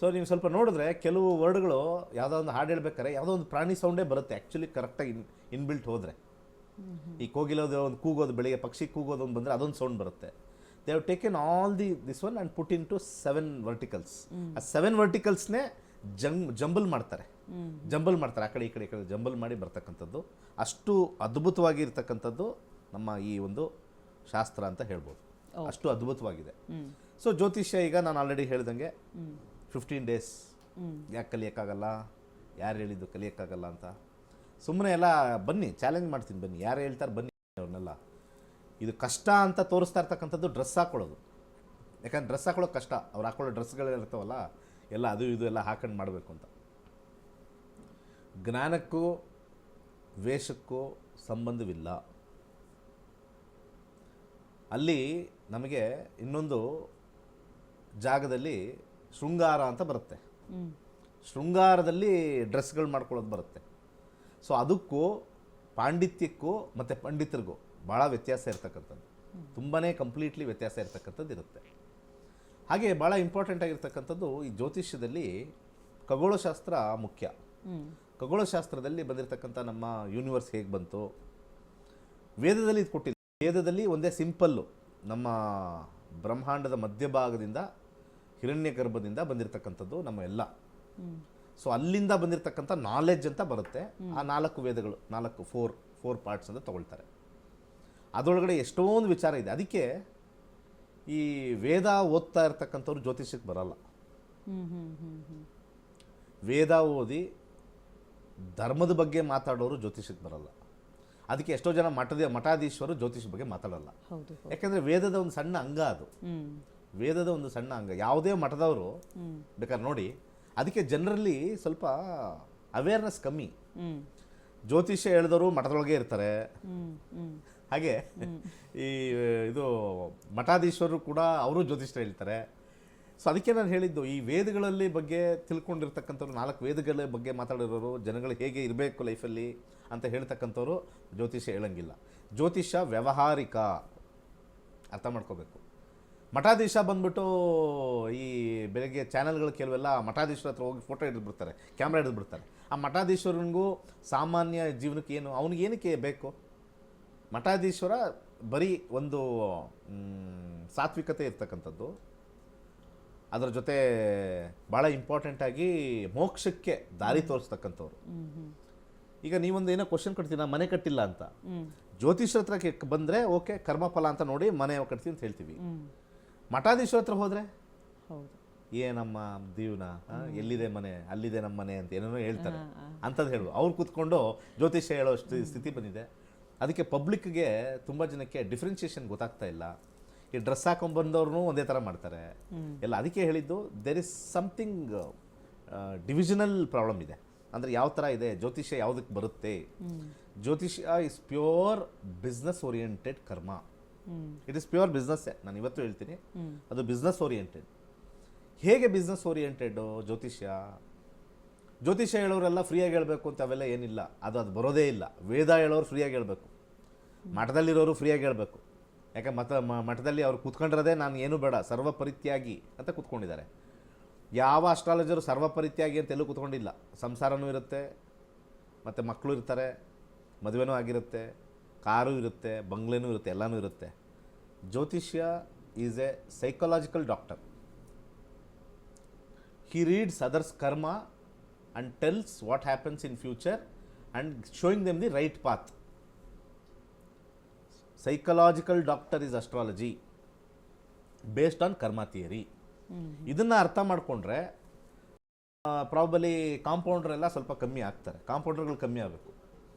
Speaker 4: ಸೊ ನೀವು ಸ್ವಲ್ಪ ನೋಡಿದ್ರೆ ಕೆಲವು ವರ್ಡ್ಗಳು ಯಾವುದೋ ಒಂದು ಹಾಡು ಹೇಳ್ಬೇಕಾದ್ರೆ ಯಾವುದೋ ಒಂದು ಪ್ರಾಣಿ ಸೌಂಡೇ ಬರುತ್ತೆ ಆ್ಯಕ್ಚುಲಿ ಕರೆಕ್ಟಾಗಿ ಇನ್ಬಿಲ್ಟ್ ಹೋದರೆ. ಈ ಕೋಗಿಲೋದು ಒಂದು ಕೂಗೋದು, ಬೆಳಿಗ್ಗೆ ಪಕ್ಷಿ ಕೂಗೋದು ಒಂದು ಬಂದರೆ ಅದೊಂದು ಸೌಂಡ್ ಬರುತ್ತೆ. They have taken all this one and put into 7 verticals. ಆ 7 ವರ್ಟಿಕಲ್ಸ್ನೇ ಜಂಬಲ್ ಮಾಡ್ತಾರೆ. ಆ ಕಡೆ ಈ ಕಡೆ ಜಂಬಲ್ ಮಾಡಿ ಬರ್ತಕ್ಕಂಥದ್ದು. ಅಷ್ಟು ಅದ್ಭುತವಾಗಿ ಇರ್ತಕ್ಕಂಥದ್ದು ನಮ್ಮ ಈ ಒಂದು ಶಾಸ್ತ್ರ ಅಂತ ಹೇಳ್ಬೋದು. ಅಷ್ಟು ಅದ್ಭುತವಾಗಿದೆ. ಸೊ ಜ್ಯೋತಿಷ್ಯ ಈಗ ನಾನು ಆಲ್ರೆಡಿ ಹೇಳ್ದಂಗೆ 15 ಡೇಸ್. ಯಾಕೆ ಕಲಿಯೋಕ್ಕಾಗಲ್ಲ, ಯಾರು ಹೇಳಿದ್ದು ಕಲಿಯೋಕ್ಕಾಗಲ್ಲ ಅಂತ ಸುಮ್ಮನೆ ಎಲ್ಲ ಬನ್ನಿ, ಚಾಲೆಂಜ್ ಮಾಡ್ತೀನಿ, ಬನ್ನಿ, ಯಾರು ಹೇಳ್ತಾರೆ ಬನ್ನಿ ಅವ್ರನ್ನೆಲ್ಲ. ಇದು ಕಷ್ಟ ಅಂತ ತೋರಿಸ್ತಾ ಇರ್ತಕ್ಕಂಥದ್ದು ಡ್ರೆಸ್ ಹಾಕೊಳ್ಳೋದು. ಯಾಕಂದ್ರೆ ಡ್ರೆಸ್ ಹಾಕೊಳ್ಳೋದು ಕಷ್ಟ. ಅವ್ರು ಹಾಕೊಳ್ಳೋ ಡ್ರೆಸ್ಗಳಿರ್ತಾವಲ್ಲ ಎಲ್ಲ ಅದು ಇದು ಎಲ್ಲ ಹಾಕೊಂಡು ಮಾಡಬೇಕು ಅಂತ. ಜ್ಞಾನಕ್ಕೂ ವೇಷಕ್ಕೂ ಸಂಬಂಧವಿಲ್ಲ. ಅಲ್ಲಿ ನಮಗೆ ಇನ್ನೊಂದು ಜಾಗದಲ್ಲಿ ಶೃಂಗಾರ ಅಂತ ಬರುತ್ತೆ. ಶೃಂಗಾರದಲ್ಲಿ ಡ್ರೆಸ್ಗಳು ಮಾಡ್ಕೊಳ್ಳೋದು ಬರುತ್ತೆ. ಸೊ ಅದಕ್ಕೂ ಪಾಂಡಿತ್ಯಕ್ಕೂ ಮತ್ತು ಪಂಡಿತರಿಗೂ ಭಾಳ ವ್ಯತ್ಯಾಸ ಇರ್ತಕ್ಕಂಥದ್ದು. ತುಂಬಾ ಕಂಪ್ಲೀಟ್ಲಿ ವ್ಯತ್ಯಾಸ ಇರ್ತಕ್ಕಂಥದ್ದು ಇರುತ್ತೆ. ಹಾಗೆ ಭಾಳ ಇಂಪಾರ್ಟೆಂಟ್ ಆಗಿರ್ತಕ್ಕಂಥದ್ದು ಈ ಜ್ಯೋತಿಷ್ಯದಲ್ಲಿ ಖಗೋಳಶಾಸ್ತ್ರ ಮುಖ್ಯ. ಖಗೋಳಶಾಸ್ತ್ರದಲ್ಲಿ ಬಂದಿರತಕ್ಕಂಥ ನಮ್ಮ ಯೂನಿವರ್ಸ್ ಹೇಗೆ ಬಂತು, ವೇದದಲ್ಲಿ ಇದು ಕೊಟ್ಟಿಲ್ಲ. ವೇದದಲ್ಲಿ ಒಂದೇ ಸಿಂಪಲ್ಲು, ನಮ್ಮ ಬ್ರಹ್ಮಾಂಡದ ಮಧ್ಯಭಾಗದಿಂದ ಹಿರಣ್ಯ ಗರ್ಭದಿಂದ ಬಂದಿರತಕ್ಕಂಥದ್ದು ನಮ್ಮ ಎಲ್ಲ. ಸೊ ಅಲ್ಲಿಂದ ಬಂದಿರತಕ್ಕಂಥ ನಾಲೆಡ್ಜ್ ಅಂತ ಬರುತ್ತೆ. ಆ 4 ವೇದಗಳು, 4 ಪಾರ್ಟ್ಸ್ ಅಂತ ತಗೊಳ್ತಾರೆ. ಅದರೊಳಗಡೆ ಎಷ್ಟೊಂದು ವಿಚಾರ ಇದೆ. ಅದಕ್ಕೆ ಈ ವೇದ ಓದ್ತಾ ಇರ್ತಕ್ಕಂಥವ್ರು ಜ್ಯೋತಿಷ್ಯಕ್ಕೆ ಬರಲ್ಲ. ವೇದ ಓದಿ ಧರ್ಮದ ಬಗ್ಗೆ ಮಾತಾಡೋರು ಜ್ಯೋತಿಷ್ಯಕ್ಕೆ ಬರಲ್ಲ. ಅದಕ್ಕೆ ಎಷ್ಟೋ ಜನ ಮಠಾಧೀಶ್ವರು ಜ್ಯೋತಿಷ್ಯ ಬಗ್ಗೆ ಮಾತಾಡಲ್ಲ. ಯಾಕಂದರೆ ವೇದದ ಒಂದು ಸಣ್ಣ ಅಂಗ ಅದು. ವೇದದ ಒಂದು ಸಣ್ಣ ಅಂಗ. ಯಾವುದೇ ಮಠದವರು ಬೇಕಾದ್ರೆ ನೋಡಿ. ಅದಕ್ಕೆ ಜನರಲ್ಲಿ ಸ್ವಲ್ಪ ಅವೇರ್ನೆಸ್ ಕಮ್ಮಿ. ಜ್ಯೋತಿಷ್ಯ ಹೇಳಿದವರು ಮಠದೊಳಗೆ ಇರ್ತಾರೆ. ಹಾಗೆ ಈ ಇದು ಮಠಾಧೀಶ್ವರರು ಕೂಡ ಅವರು ಜ್ಯೋತಿಷ್ಯ ಹೇಳ್ತಾರೆ. ಸೊ ಅದಕ್ಕೆ ನಾನು ಹೇಳಿದ್ದು, ಈ ವೇದಗಳಲ್ಲಿ ಬಗ್ಗೆ ತಿಳ್ಕೊಂಡಿರ್ತಕ್ಕಂಥವ್ರು, 4 ವೇದಗಳ ಬಗ್ಗೆ ಮಾತಾಡಿರೋರು, ಜನಗಳು ಹೇಗೆ ಇರಬೇಕು ಲೈಫಲ್ಲಿ ಅಂತ ಹೇಳ್ತಕ್ಕಂಥವ್ರು ಜ್ಯೋತಿಷ್ಯ ಹೇಳಂಗಿಲ್ಲ. ಜ್ಯೋತಿಷ್ಯ ವ್ಯಾವಹಾರಿಕ, ಅರ್ಥ ಮಾಡ್ಕೋಬೇಕು. ಮಠಾಧೀಶ ಬಂದ್ಬಿಟ್ಟು ಈ ಬೆಳಗ್ಗೆ ಚಾನೆಲ್ಗಳು ಕೆಲವೆಲ್ಲ ಮಠಾಧೀಶರ ಹತ್ರ ಹೋಗಿ ಫೋಟೋ ಹಿಡಿದು ಬಿಡ್ತಾರೆ, ಕ್ಯಾಮ್ರಾ ಹಿಡಿದು ಬಿಡ್ತಾರೆ. ಆ ಮಠಾಧೀಶ್ವರನಿಗೂ ಸಾಮಾನ್ಯ ಜೀವನಕ್ಕೆ ಏನು ಅವನಿಗೆ ಏನಕ್ಕೆ ಬೇಕು? ಮಠಾಧೀಶ್ವರ ಬರೀ ಒಂದು ಸಾತ್ವಿಕತೆ ಇರ್ತಕ್ಕಂಥದ್ದು, ಅದರ ಜೊತೆ ಭಾಳ ಇಂಪಾರ್ಟೆಂಟಾಗಿ ಮೋಕ್ಷಕ್ಕೆ ದಾರಿ ತೋರಿಸ್ತಕ್ಕಂಥವ್ರು. ಈಗ ನೀವೊಂದು ಏನೋ ಕ್ವಶನ್ ಕಟ್ತೀವಿ, ನಾ ಮನೆ ಕಟ್ಟಿಲ್ಲ ಅಂತ, ಜ್ಯೋತಿಷ್ಯರ ಹತ್ರ ಬಂದರೆ ಓಕೆ ಕರ್ಮಫಲ ಅಂತ ನೋಡಿ ಮನೆ ಕಟ್ತೀವಿ ಅಂತ ಹೇಳ್ತೀವಿ. ಮಠಾಧೀಶ್ವರ ಹತ್ರ ಹೋದರೆ
Speaker 3: ಹೌದು,
Speaker 4: ನಮ್ಮ ಜೀವನ ಎಲ್ಲಿದೆ ಮನೆ ಅಲ್ಲಿದೆ ನಮ್ಮ ಮನೆ ಅಂತ ಏನೇನೋ ಹೇಳ್ತಾರೆ. ಅಂಥದ್ದು ಹೇಳು, ಅವ್ರು ಕೂತ್ಕೊಂಡು ಜ್ಯೋತಿಷ್ಯ ಹೇಳೋ ಸ್ಥಿತಿ ಬಂದಿದೆ. ಅದಕ್ಕೆ ಪಬ್ಲಿಕ್ಗೆ ತುಂಬ ಜನಕ್ಕೆ ಡಿಫ್ರೆನ್ಷಿಯೇಷನ್ ಗೊತ್ತಾಗ್ತಾ ಇಲ್ಲ. ಈ ಡ್ರೆಸ್ ಹಾಕೊಂಡ್ಬಂದವ್ರೂ ಒಂದೇ ಥರ ಮಾಡ್ತಾರೆ ಎಲ್ಲ. ಅದಕ್ಕೆ ಹೇಳಿದ್ದು there is something divisional problem ಇದೆ. ಅಂದರೆ ಯಾವ ಥರ ಇದೆ ಜ್ಯೋತಿಷ್ಯ, ಯಾವುದಕ್ಕೆ ಬರುತ್ತೆ? ಜ್ಯೋತಿಷ್ಯ ಇಸ್ ಪ್ಯೂರ್ ಬಿಸ್ನೆಸ್ ಓರಿಯೆಂಟೆಡ್ ಕರ್ಮ. ಇಟ್ ಇಸ್ ಪ್ಯೂರ್ ಬಿಸ್ನೆಸ್ಸೇ, ನಾನು ಇವತ್ತು ಹೇಳ್ತೀನಿ, ಅದು ಬಿಸ್ನೆಸ್ ಓರಿಯೆಂಟೆಡ್. ಹೇಗೆ ಬಿಸ್ನೆಸ್ ಓರಿಯೆಂಟೆಡ್ ಜ್ಯೋತಿಷ್ಯ? ಜ್ಯೋತಿಷ್ಯ ಹೇಳೋರೆಲ್ಲ ಫ್ರೀಯಾಗಿ ಹೇಳಬೇಕು ಅಂತ ಅವೆಲ್ಲ ಏನಿಲ್ಲ, ಅದು ಬರೋದೇ ಇಲ್ಲ. ವೇದ ಹೇಳೋರು ಫ್ರೀಯಾಗಿ ಹೇಳಬೇಕು, ಮಠದಲ್ಲಿರೋರು ಫ್ರೀಯಾಗಿ ಹೇಳಬೇಕು. ಯಾಕೆ ಮಠದಲ್ಲಿ ಅವ್ರು ಕೂತ್ಕೊಂಡಿರೋದೇ ನಾನು ಏನು ಬೇಡ ಸರ್ವಪರಿತ್ಯಾಗಿ ಅಂತ ಕೂತ್ಕೊಂಡಿದ್ದಾರೆ. ಯಾವ ಅಸ್ಟ್ರಾಲಜರು ಸರ್ವಪರಿತ್ಯಾಗಿ ಅಂತ ಎಲ್ಲೂ ಕೂತ್ಕೊಂಡಿಲ್ಲ. ಸಂಸಾರನೂ ಇರುತ್ತೆ, ಮತ್ತು ಮಕ್ಕಳು ಇರ್ತಾರೆ, ಮದುವೆನೂ ಆಗಿರುತ್ತೆ, ಕಾರು ಇರುತ್ತೆ, ಬಂಗ್ಲೆನೂ ಇರುತ್ತೆ, ಎಲ್ಲನೂ ಇರುತ್ತೆ. ಜ್ಯೋತಿಷ್ಯ is A psychological doctor. He reads others' karma and tells what happens in future and showing them the right path. Psychological doctor is astrology based on karma theory. ಇದನ್ನ ಅರ್ಥ ಮಾಡಿಕೊಂಡ್ರೆ ಪ್ರಾಬಲಿ ಕಾಂಪೌಂಡರ್ ಎಲ್ಲ ಸ್ವಲ್ಪ ಕಮ್ಮಿ ಆಗ್ತಾರೆ. ಕಾಂಪೌಂಡರ್ಗಳು ಕಮ್ಮಿ ಆಗಬೇಕು.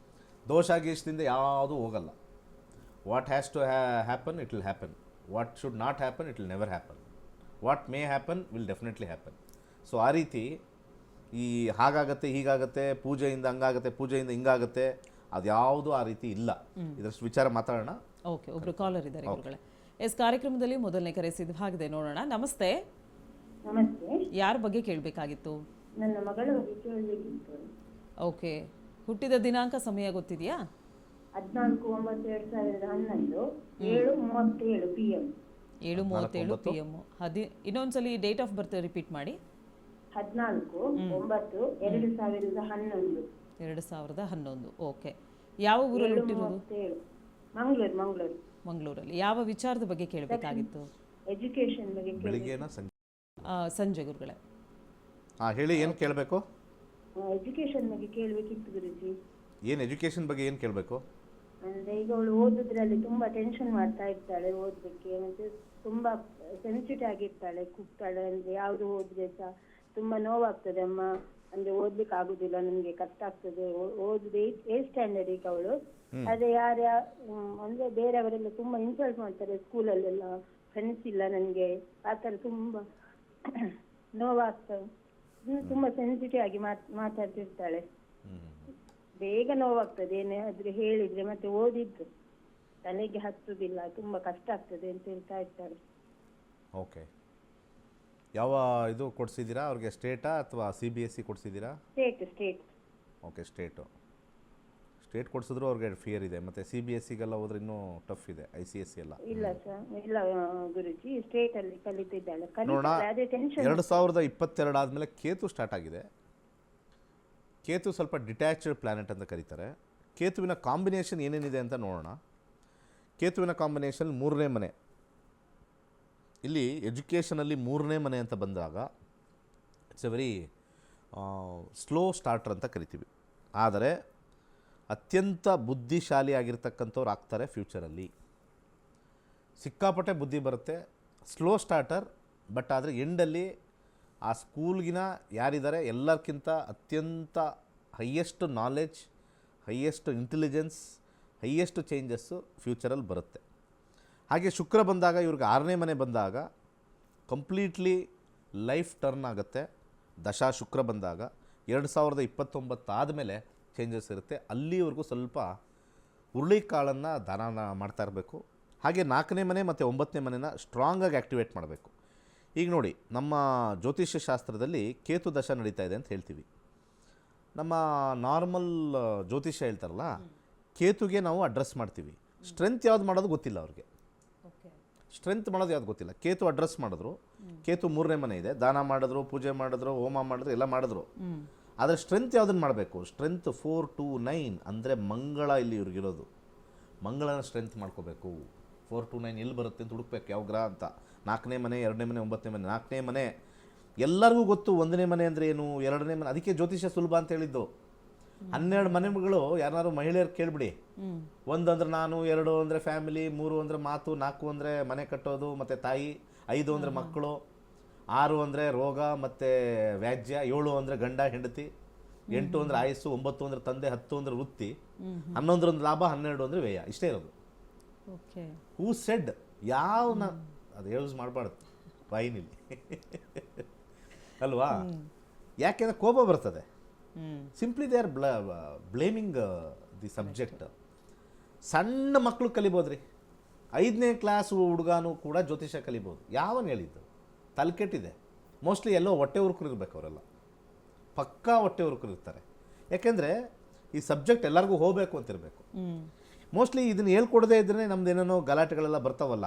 Speaker 4: ದೋಷ ಗೀಷದಿಂದ ಯಾವುದೂ ಹೋಗಲ್ಲ. What has to happen it will happen, what should not happen it will never happen, what may happen will definitely happen. So ಆ ರೀತಿ ಈ ಹಾಗಾಗತ್ತೆ ಹೀಗಾಗತ್ತೆ, ಪೂಜೆಯಿಂದ ಹಂಗಾಗತ್ತೆ, ಪೂಜೆಯಿಂದ ಹಿಂಗಾಗತ್ತೆ, ಅದು ಯಾವುದು ಆ ರೀತಿ ಇಲ್ಲ. ಇದರಷ್ಟು ವಿಚಾರ ಮಾತಾಡೋಣ.
Speaker 3: ಓಕೆ, ಒಬ್ರು ಕಾಲರ್ ಇದ್ದಾರೆ ಗುರುಗಳೇ. ಎಸ್, ಕಾರ್ಯಕ್ರಮದಲ್ಲಿ ಮೊದಲನೇ ಕರೆ ಸಿದ್ಧವಾಗಿದೆ, ನೋಡೋಣ. ನಮಸ್ತೆ.
Speaker 5: ನಮಸ್ತೆ.
Speaker 3: ಯಾರ ಬಗ್ಗೆ ಕೇಳಬೇಕಾಗಿತ್ತು?
Speaker 5: ನನ್ನ ಮಗಳ ಬಗ್ಗೆ ಕೇಳಬೇಕಿತ್ತು.
Speaker 3: ಓಕೆ, ಹುಟ್ಟಿದ ದಿನಾಂಕ ಸಮಯ ಗೊತ್ತಿದೆಯಾ?
Speaker 5: 14/9/2011 7:37 PM.
Speaker 3: 7:37 PM. ಇನ್ನೊಂದ್ಸಲಿ ಡೇಟ್ ಆಫ್ ಬರ್ತ್ ರಿಪೀಟ್ ಮಾಡಿ.
Speaker 5: 14/9/2011.
Speaker 3: 2011. ಓಕೆ. ಯಾವ ಊರಲ್ಲಿ ಹುಟ್ಟಿರೋದು?
Speaker 5: ಮಂಗಳೂರು.
Speaker 3: ಮಂಗಳೂರಲ್ಲಿ. ಯಾವ ವಿಚಾರದ ಬಗ್ಗೆ ಕೇಳಬೇಕಾಗಿತ್ತು?
Speaker 5: ಎಜುಕೇಶನ್ ಬಗ್ಗೆ.
Speaker 4: ಬೆಳಿಗ್ಗೆನ
Speaker 3: ಸಂಜೆ ಗುರುಗಳೇ.
Speaker 4: ಹೇಳಿ, ಏನು ಕೇಳಬೇಕು?
Speaker 5: ಎಜುಕೇಶನ್ ಬಗ್ಗೆ ಕೇಳಬೇಕಿತ್ತು ಗುರುಜಿ.
Speaker 4: ಏನು ಎಜುಕೇಶನ್ ಬಗ್ಗೆ ಏನು ಕೇಳಬೇಕು?
Speaker 5: ಅಂದ್ರೆ ಈಗ ಅವಳು ಓದುದ್ರಲ್ಲಿ ತುಂಬಾ ಟೆನ್ಷನ್ ಮಾಡ್ತಾ ಇರ್ತಾಳೆ ಓದಲಿಕ್ಕೆ, ಮತ್ತೆ ತುಂಬಾ ಸೆನ್ಸಿಟಿವ್ ಆಗಿರ್ತಾಳೆ, ಕೂಗ್ತಾಳೆ. ಅಂದ್ರೆ ಯಾವ್ದು ಓದಿದ್ರೆ ಸಹ ತುಂಬಾ ನೋವಾಗ್ತದೆ ಅಮ್ಮ, ಅಂದ್ರೆ ಓದ್ಲಿಕ್ಕೆ ಆಗುದಿಲ್ಲ, ನನ್ಗೆ ಕಷ್ಟ ಆಗ್ತದೆ ಓದುದು. 8th ಸ್ಟ್ಯಾಂಡರ್ಡ್ ಈಗ ಅವಳು. ಅದೇ ಅಂದ್ರೆ ಬೇರೆಯವರೆಲ್ಲ ತುಂಬಾ ಇನ್ಸಲ್ಟ್ ಮಾಡ್ತಾರೆ ಸ್ಕೂಲಲ್ಲೆಲ್ಲ, ಫ್ರೆಂಡ್ಸ್ ಇಲ್ಲ ನನ್ಗೆ, ಆತರ ತುಂಬಾ ನೋವಾಗ್ತದೆ. ತುಂಬಾ ಸೆನ್ಸಿಟಿವ್ ಆಗಿ ಮಾತಾಡ್ತಿರ್ತಾಳೆ. ಬೇಗ ನೋವಾಗ್ತದೆ ಏನಾದ್ರೂ ಹೇಳಿದ್ರೆ, ಮತ್ತೆ ಓದಿದ್ದು ತಲೆಗೆ ಹತ್ತುದಿಲ್ಲ, ತುಂಬಾ ಕಷ್ಟ ಆಗ್ತದೆ ಅಂತ ಹೇಳ್ತಾ ಇರ್ತಾಳೆ.
Speaker 4: ಓಕೆ. ಯಾವ ಇದು ಕೊಡಿಸಿದ್ದೀರಾ ಅವ್ರಿಗೆ? ಸ್ಟೇಟಾ ಅಥವಾ CBSE ಕೊಡಿಸಿದ್ದೀರಾ?
Speaker 5: ಸ್ಟೇಟ್.
Speaker 4: ಓಕೆ, ಸ್ಟೇಟ್ ಕೊಡಿಸಿದ್ರು ಅವ್ರಿಗೆ ಫಿಯರ್ ಇದೆ. ಮತ್ತು CBSEಗೆಲ್ಲ ಹೋದ್ರೆ ಇನ್ನೂ ಟಫ್ ಇದೆ, ICSE ಎಲ್ಲ.
Speaker 5: ಇಲ್ಲ ಸರ್, ಇಲ್ಲ ಗುರುಜಿ, ಸ್ಟೇಟ್ ಅಲ್ಲಿ ಕಲಿತಿದ್ದಾಳೆ.
Speaker 4: ನೋಡೋಣ, 2022 ಆದಮೇಲೆ ಕೇತು ಸ್ಟಾರ್ಟ್ ಆಗಿದೆ. ಕೇತು ಸ್ವಲ್ಪ ಡಿಟ್ಯಾಚ್ಡ್ ಪ್ಲಾನೆಟ್ ಅಂತ ಕರೀತಾರೆ. ಕೇತುವಿನ ಕಾಂಬಿನೇಷನ್ ಏನೇನಿದೆ ಅಂತ ನೋಡೋಣ. ಕೇತುವಿನ ಕಾಂಬಿನೇಷನ್ 3ನೇ ಮನೆ. ಇಲ್ಲಿ ಎಜುಕೇಷನಲ್ಲಿ 3ನೇ ಮನೆ ಅಂತ ಬಂದಾಗ it's A very slow starter ಅಂತ ಕರಿತೀವಿ. ಆದರೆ ಅತ್ಯಂತ ಬುದ್ಧಿಶಾಲಿಯಾಗಿರ್ತಕ್ಕಂಥವ್ರು ಆಗ್ತಾರೆ ಫ್ಯೂಚರಲ್ಲಿ. ಸಿಕ್ಕಾಪಟ್ಟೆ ಬುದ್ಧಿ ಬರುತ್ತೆ. ಸ್ಲೋ ಸ್ಟಾರ್ಟರ್, ಬಟ್ ಆದರೆ ಎಂಡಲ್ಲಿ ಆ ಸ್ಕೂಲ್ಗಿನ ಯಾರಿದ್ದಾರೆ ಎಲ್ಲರಿಗಿಂತ ಅತ್ಯಂತ highest knowledge, highest intelligence, highest changes ಫ್ಯೂಚರಲ್ಲಿ ಬರುತ್ತೆ. ಹಾಗೆ ಶುಕ್ರ ಬಂದಾಗ ಇವ್ರಿಗೆ 6ನೇ ಮನೆ ಬಂದಾಗ ಕಂಪ್ಲೀಟ್ಲಿ ಲೈಫ್ ಟರ್ನ್ ಆಗುತ್ತೆ. ದಶಾ ಶುಕ್ರ ಬಂದಾಗ 2029 ಆದಮೇಲೆ ಚೇಂಜಸ್ ಇರುತ್ತೆ. ಅಲ್ಲಿವರೆಗೂ ಸ್ವಲ್ಪ ಹುರುಳಿಕಾಳನ್ನು ದಾನ ಮಾಡ್ತಾ ಇರಬೇಕು. ಹಾಗೆ 4ನೇ ಮನೆ ಮತ್ತು 9ನೇ ಮನೆನ ಸ್ಟ್ರಾಂಗಾಗಿ ಆ್ಯಕ್ಟಿವೇಟ್ ಮಾಡಬೇಕು. ಈಗ ನೋಡಿ, ನಮ್ಮ ಜ್ಯೋತಿಷ್ಯ ಶಾಸ್ತ್ರದಲ್ಲಿ ಕೇತು ದಶ ನಡೀತಾ ಇದೆ ಅಂತ ಹೇಳ್ತೀವಿ. ನಮ್ಮ ನಾರ್ಮಲ್ ಜ್ಯೋತಿಷ್ಯ ಹೇಳ್ತಾರಲ್ಲ, ಕೇತುಗೆ ನಾವು ಅಡ್ರೆಸ್ ಮಾಡ್ತೀವಿ. ಸ್ಟ್ರೆಂತ್ ಯಾವ್ದು ಮಾಡೋದು ಗೊತ್ತಿಲ್ಲ ಅವ್ರಿಗೆ. ಸ್ಟ್ರೆಂತ್ ಮಾಡೋದು ಯಾವ್ದು ಗೊತ್ತಿಲ್ಲ. ಕೇತು ಅಡ್ರೆಸ್ ಮಾಡಿದ್ರು, ಕೇತು 3ನೇ ಮನೆ ಇದೆ, ದಾನ ಮಾಡಿದ್ರು, ಪೂಜೆ ಮಾಡಿದ್ರು, ಹೋಮ ಮಾಡಿದ್ರು, ಎಲ್ಲ ಮಾಡಿದ್ರು. ಆದರೆ ಸ್ಟ್ರೆಂತ್ ಯಾವುದನ್ನು ಮಾಡಬೇಕು? ಸ್ಟ್ರೆಂತ್ 4 to 9 ಅಂದರೆ ಮಂಗಳ ಇಲ್ಲಿ ಇವ್ರಿಗಿರೋದು. ಮಂಗಳನ ಸ್ಟ್ರೆಂತ್ ಮಾಡ್ಕೋಬೇಕು. 4 to 9 ಎಲ್ಲಿ ಬರುತ್ತೆ ಅಂತ ಹುಡುಕ್ಬೇಕು, ಯಾವ ಗ್ರಹ ಅಂತ. 4ನೇ ಮನೆ, 2ನೇ ಮನೆ, 9ನೇ ಮನೆ. 4ನೇ ಮನೆ ಎಲ್ಲರಿಗೂ ಗೊತ್ತು, 1ನೇ ಮನೆ ಅಂದರೆ ಏನು, 2ನೇ ಮನೆ. ಅದಕ್ಕೆ ಜ್ಯೋತಿಷ್ಯ ಸುಲಭ ಅಂತ ಹೇಳಿದ್ದು. 12 ಮನೆಗಳು ಯಾರು ಮಹಿಳೆಯರು ಕೇಳಿಬಿಡಿ. 1 ಅಂದರೆ ನಾನು, 2 ಅಂದರೆ ಫ್ಯಾಮಿಲಿ, 3 ಅಂದರೆ ಮಾತು, 4 ಅಂದರೆ ಮನೆ ಕಟ್ಟೋದು ಮತ್ತು ತಾಯಿ, 5 ಅಂದರೆ ಮಕ್ಕಳು, 6 ಅಂದರೆ ರೋಗ ಮತ್ತು ವ್ಯಾಜ್ಯ, 7 ಅಂದರೆ ಗಂಡ ಹೆಂಡತಿ, 8 ಅಂದರೆ ಆಯಸ್ಸು, 9 ಅಂದರೆ ತಂದೆ, 10 ಅಂದರೆ ವೃತ್ತಿ, 11 ಅಂದರೆ ಲಾಭ, 12 ಅಂದರೆ ವ್ಯಯ. ಇಷ್ಟೇ ಇರೋದು.
Speaker 3: ಓಕೆ.
Speaker 4: ಹೂ ಸೆಡ್ ಯಾವನ ಅದು ಯೂಸ್ ಮಾಡಬಾರ್ದು ಬಾಯಿನಲ್ಲಿ ಅಲ್ವಾ? ಯಾಕೆಂದರೆ ಕೋಪ ಬರ್ತದೆ. Simply they are blaming the subject. ಸಣ್ಣ ಮಕ್ಕಳು ಕಲಿಬೋದ್ರಿ. 5ನೇ ಕ್ಲಾಸ್ ಹುಡುಗನೂ ಕೂಡ ಜ್ಯೋತಿಷ್ಯ ಕಲಿಬೋದು. ಯಾವನು ಹೇಳಿದ್ದು? ತಲೆಕೆಟ್ಟಿದೆ. ಮೋಸ್ಟ್ಲಿ ಎಲ್ಲೋ ಹೊಟ್ಟೆ ಹುರ್ಕರಿರ್ಬೇಕು ಅವರೆಲ್ಲ. ಪಕ್ಕಾ ಹೊಟ್ಟೆ ಹುರ್ಕರಿರ್ತಾರೆ. ಯಾಕೆಂದರೆ ಈ ಸಬ್ಜೆಕ್ಟ್ ಎಲ್ಲರಿಗೂ ಹೋಗಬೇಕು ಅಂತಿರಬೇಕು. ಮೋಸ್ಟ್ಲಿ ಇದನ್ನು ಹೇಳ್ಕೊಡದೇ ಇದ್ದರೆ ನಮ್ದೇನೇನೋ ಗಲಾಟೆಗಳೆಲ್ಲ ಬರ್ತಾವಲ್ಲ,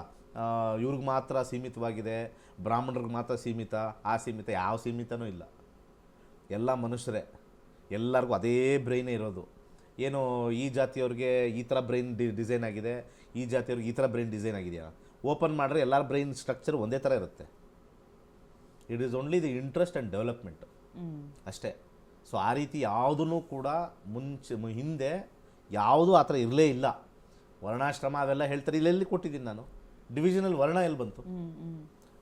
Speaker 4: ಇವ್ರಿಗೆ ಮಾತ್ರ ಸೀಮಿತವಾಗಿದೆ, ಬ್ರಾಹ್ಮಣರಿಗೆ ಮಾತ್ರ ಸೀಮಿತ, ಆ ಸೀಮಿತ. ಯಾವ ಸೀಮಿತನೂ ಇಲ್ಲ. ಎಲ್ಲ ಮನುಷ್ಯರೇ, ಎಲ್ಲರಿಗೂ ಅದೇ ಬ್ರೈನೇ ಇರೋದು. ಏನು ಈ ಜಾತಿಯವ್ರಿಗೆ ಈ ಥರ ಬ್ರೈನ್ ಡಿಸೈನ್ ಆಗಿದೆ, ಈ ಜಾತಿಯವ್ರಿಗೆ ಈ ಥರ ಬ್ರೈನ್ ಡಿಸೈನ್ ಆಗಿದೆಯಾ? ಓಪನ್ ಮಾಡಿದ್ರೆ ಎಲ್ಲರ ಬ್ರೈನ್ ಸ್ಟ್ರಕ್ಚರ್ ಒಂದೇ ಥರ ಇರುತ್ತೆ. It is only the interest and development ಅಷ್ಟೇ. ಸೊ ಆ ರೀತಿ ಯಾವುದೂ ಕೂಡ ಹಿಂದೆ ಯಾವುದೂ ಆ ಥರ ಇರಲೇ ಇಲ್ಲ. ವರ್ಣಾಶ್ರಮ ಅವೆಲ್ಲ ಹೇಳ್ತಾರೆ. ಇಲ್ಲೆಲ್ಲಿ ಕೊಟ್ಟಿದ್ದೀನಿ ನಾನು? ಡಿವಿಷನಲ್ ವರ್ಣ ಎಲ್ಲಿ ಬಂತು?